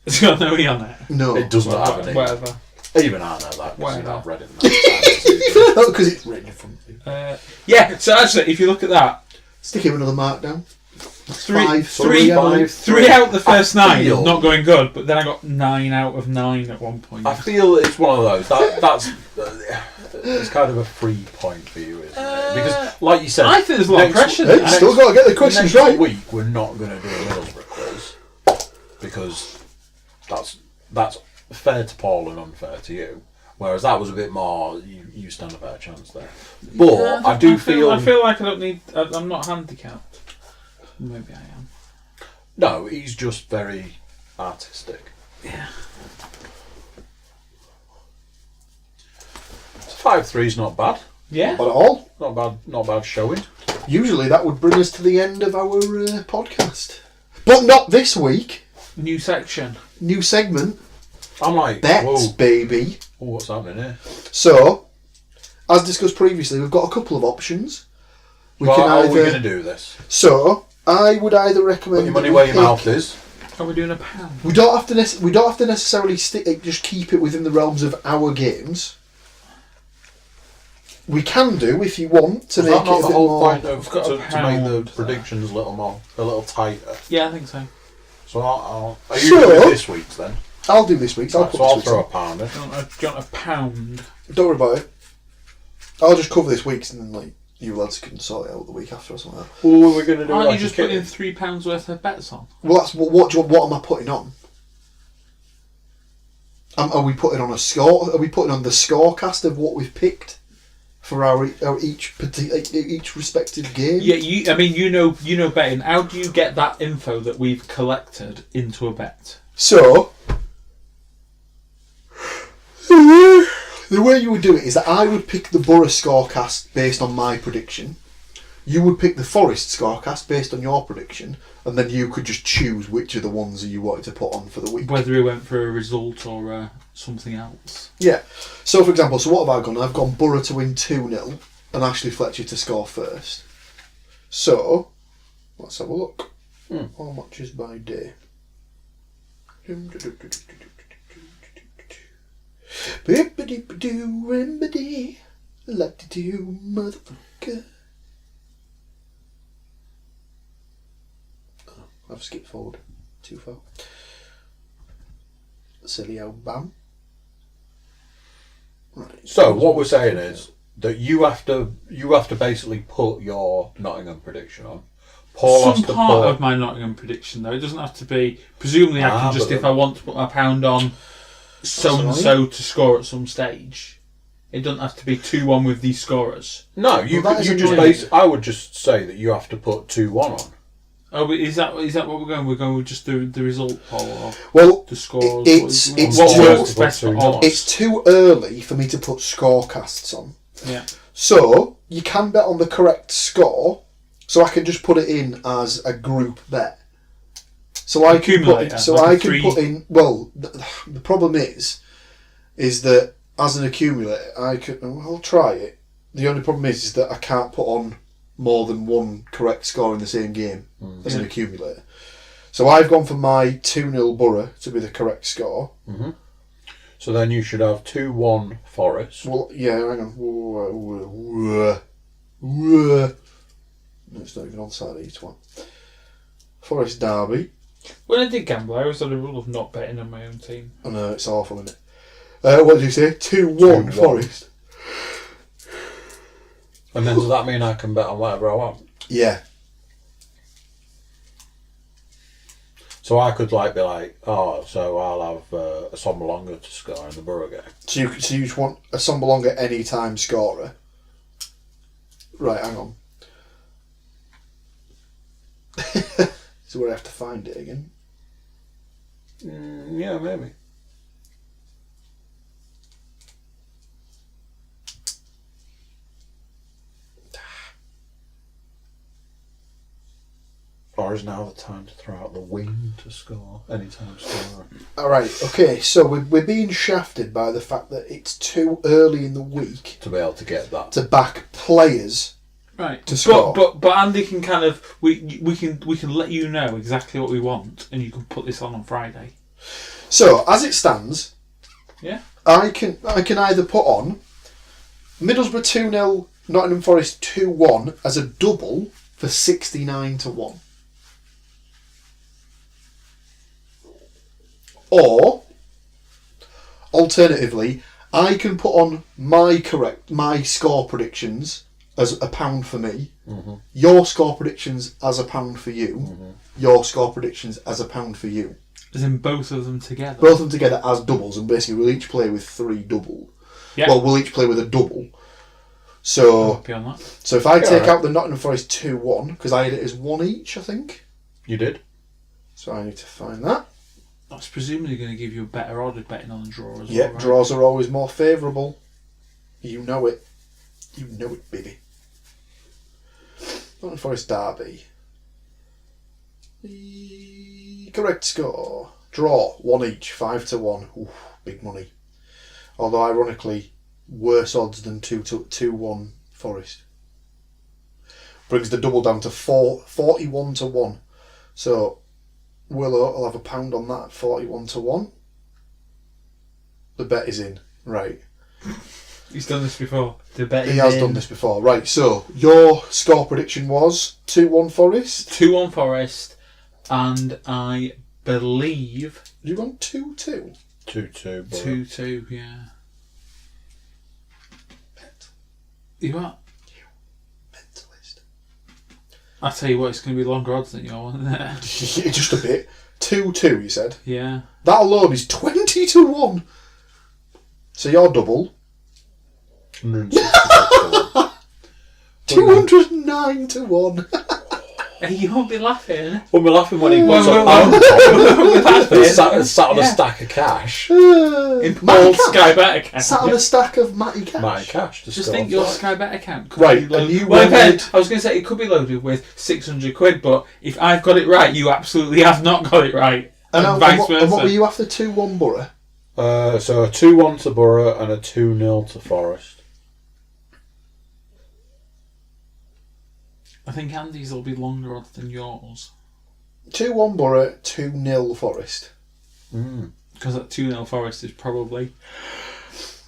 It's got no E on it. No. It does not have an E. Whatever. Even I know that because I've read it. Because it's written in front of you. Yeah, so actually, if you look at that, stick him another mark down. 3 out the first 9 not going good, but then I got 9 out of 9 at one point. I feel it's one of those. That's it's kind of a free point for you, isn't it? Because, like you said, I think there's a lot of pressure. Hey, still got to get the questions next right. Week we're not going to do a Middlesbrough quiz because that's fair to Paul and unfair to you. Whereas that was a bit more, you stand a better chance there. But yeah, I feel like I don't need. I'm not handicapped. Maybe I am. No, he's just very artistic. Yeah. 5-3's not bad. Yeah. Not at all. Not bad showing. Usually that would bring us to the end of our podcast. But not this week. New section. New segment. I'm like, bets, whoa. baby. Oh, what's happening here? So, as discussed previously, we've got a couple of options. How are we going to do this? So, I would either recommend... Put your money where your mouth is. Are we doing a pound? We don't have to necessarily just keep it within the realms of our games. We can do if you want to Is make that it not a the bit whole more. point of got a to make pound the there. predictions a little tighter? Yeah, I think so. So are you So- doing this week's then? I'll do this week's. I'll Right, put so this I'll week's throw on. a pound in. Do you want a pound? Don't worry about it. I'll just cover this week's and then like you lads can sort it out the week after or something like that. Well, we're going to do Aren't like you just a putting kit. £3 worth of bets on? Well, that's what am I putting on? Are we putting on a score? Are we putting on the scorecast of what we've picked for our each respective game? Yeah, you know betting. How do you get that info that we've collected into a bet? So the way you would do it is that I would pick the Borough scorecast based on my prediction. You would pick the Forest scorecast based on your prediction, and then you could just choose which of the ones that you wanted to put on for the week. Whether he went for a result or something else. Yeah. So, for example, what have I gone? I've gone Borough to win 2-0 and Ashley Fletcher to score first. So, let's have a look. How much is by day? Bippity-doo-rimbity, like-to-do, motherfucker. Oh, I've skipped forward too far. Silly old bam. Right. So what we're saying is that you have to basically put your Nottingham prediction on. Paul has Some to part put, of my Nottingham prediction, though. It doesn't have to be. Presumably, I can just, but if I want to put my pound on so and so to score at some stage. It doesn't have to be 2-1 with these scorers. No, you Well, that you is just annoying. I would just say that you have to put 2-1 on. Oh, but is that what we're going? We're going with just the result poll or Well, the scores. it's what too- works best for it's odds. it's too early for me to put scorecasts on. Yeah. So, you can bet on the correct score, so I can just put it in as a group bet. So I can put Accumulator, in, so like I a can three- put in. Well, the problem is that as an accumulator, I could. I'll try it. The only problem is that I can't put on more than one correct score in the same game as an accumulator. So I've gone for my 2-0 Borough to be the correct score. So then you should have 2-1 Forest. Well, yeah, hang on. No, it's not even on Saturday, it's one. Forest Derby. When I did gamble, I always had a rule of not betting on my own team. I know, it's awful, isn't it? What did you say? 2-1 2-1. Forest. And then does that mean I can bet on whatever I want? Yeah. So I could be like, oh, so I'll have a Sombalonga to score in the Borough game. So you just want a Sombalonga anytime scorer. Right, hang on. So where I have to find it again. Yeah, maybe. Or is now the time to throw out the wing to score? Anytime score. Alright, okay, so we're being shafted by the fact that it's too early in the week To be able to get that. to back players. Right. To score. But Andy can kind of we can let you know exactly what we want, and you can put this on Friday. So, as it stands, Yeah. I can either put on Middlesbrough 2-0, Nottingham Forest 2-1 as a double for 69-1. Or, alternatively, I can put on my score predictions as a pound for me, your score predictions as a pound for you, your score predictions as a pound for you. As in both of them together. Both of them together as doubles, and basically we'll each play with 3 double. Yeah. Well, we'll each play with a double. So, Happy on that. so if I take alright. out the Nottingham Forest 2-1, because I had it as 1 each, I think. You did? So I need to find that. That's presumably going to give you a better odds betting on the draw as Yeah, well. Right? draws are always more favourable. You know it. You know it, baby. Nottingham Forest Derby. The correct score. Draw, 1 each, 5-1. Ooh, big money. Although, ironically, worse odds than 2-1 Forest. Brings the double down to 41-1. So, Willow will have a pound on that, 41-1. The bet is in. Right. He's done this before. He has done this before. Right, so your score prediction was 2-1 Forest. 2-1 Forest, and I believe... Did you want 2-2? 2-2. 2-2, yeah. You what? You mentalist. I tell you what, it's going to be longer odds than your one, isn't it? Just a bit. 2-2, you said? Yeah. That alone is 20-1. So you're double. 209-1. Hey, you won't be laughing. We'll be laughing when he puts Wait, a wait, pound sat on a stack of cash. In Paul's Sky Bet account. Sat on a stack of Matty Cash. Matty Cash. Just think your Sky Bet account could Right, be loaded. and you Well, wanted- I was going to say it could be loaded with 600 quid, but if I've got it right, you absolutely have not got it right. And vice versa. And what were you after? 2-1 Borough? So a 2-1 to Borough and a 2-0 to Forest. I think Andy's will be longer odds than yours. 2-1 Borough, 2-0 Forest. Because that 2-0 Forest is probably a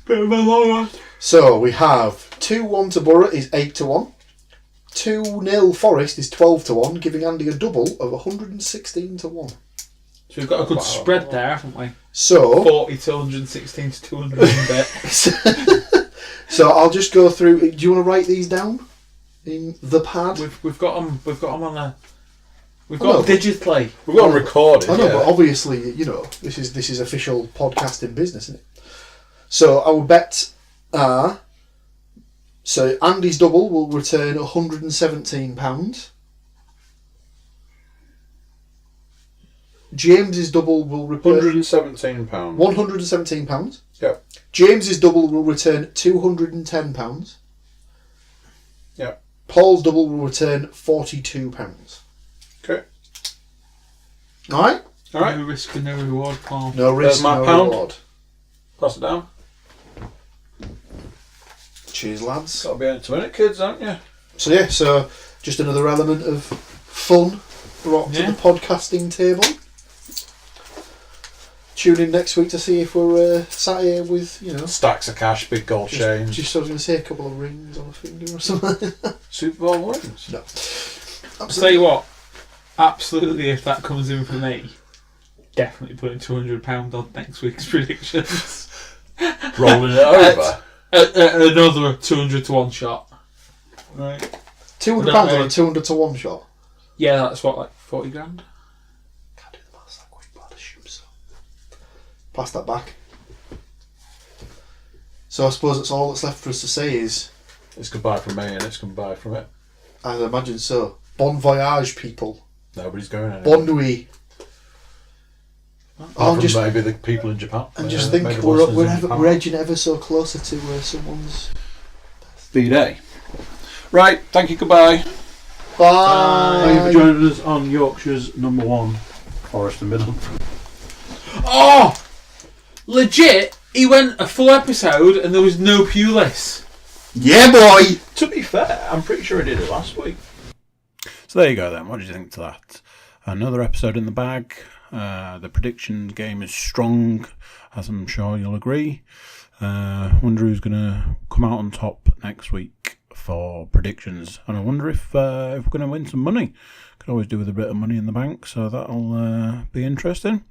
bit of a long one. So we have 2-1 to Borough is 8-1. 2-0 Forest is 12-1, giving Andy a double of 116-1. So we've got a good spread there, haven't we? So 40 to 116 to 200 and bit. So I'll just go through. Do you want to write these down in the pad? We've got them on a. We've got them digitally. We've got them recorded. I know, yeah. but obviously, this is official podcasting business, isn't it? So our bets are. So Andy's double will return £117. James's double will return £117. £117. Yep. James's double will return £210. Yep. Paul's double will return £42. Okay. Alright? Alright. No risk and no reward, Paul. No risk, my no pound. reward. Pass it down. Cheers, lads. Got to be in it to win it, kids, haven't you? So just another element of fun brought to the podcasting table. Tune in next week to see if we're sat here with, Stacks of cash, big gold chains. Just I was going to say a couple of rings on a finger or something. Super Bowl rings. No. I'll tell you what, absolutely, if that comes in for me, definitely putting £200 on next week's predictions. Rolling it over. Another 200 to 1 shot. Right. £200 on a 200 to 1 shot. Yeah, that's what, like 40 grand? Can't do the maths that quick, but I'd assume so. Pass that back. So I suppose that's all that's left for us to say is... It's goodbye from me and it's goodbye from it. I'd imagine so. Bon voyage, people. Nobody's going anywhere. Bon nuit. Apart from maybe the people in Japan. And just think we're edging ever so closer to someone's B-Day. Right, thank you, goodbye. Bye. Thank you for joining us on Yorkshire's number one, Forest and Middle. Oh! Legit, he went a full episode and there was no Pulis. Yeah, boy! To be fair, I'm pretty sure I did it last week. So there you go then, what did you think to that? Another episode in the bag. The prediction game is strong, as I'm sure you'll agree. Wonder who's going to come out on top next week for predictions. And I wonder if we're going to win some money. Could always do with a bit of money in the bank, so that'll be interesting.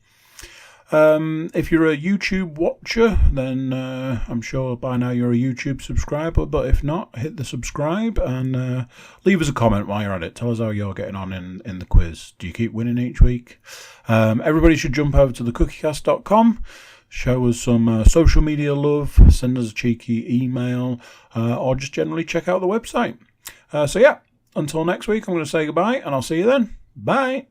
If you're a YouTube watcher, then I'm sure by now you're a YouTube subscriber, but if not, hit the subscribe and leave us a comment while you're at it. Tell us how you're getting on in the quiz. Do you keep winning each week? Everybody should jump over to thecookiecast.com, show us some social media love, send us a cheeky email, or just generally check out the website. So yeah, until next week, I'm going to say goodbye, and I'll see you then. Bye!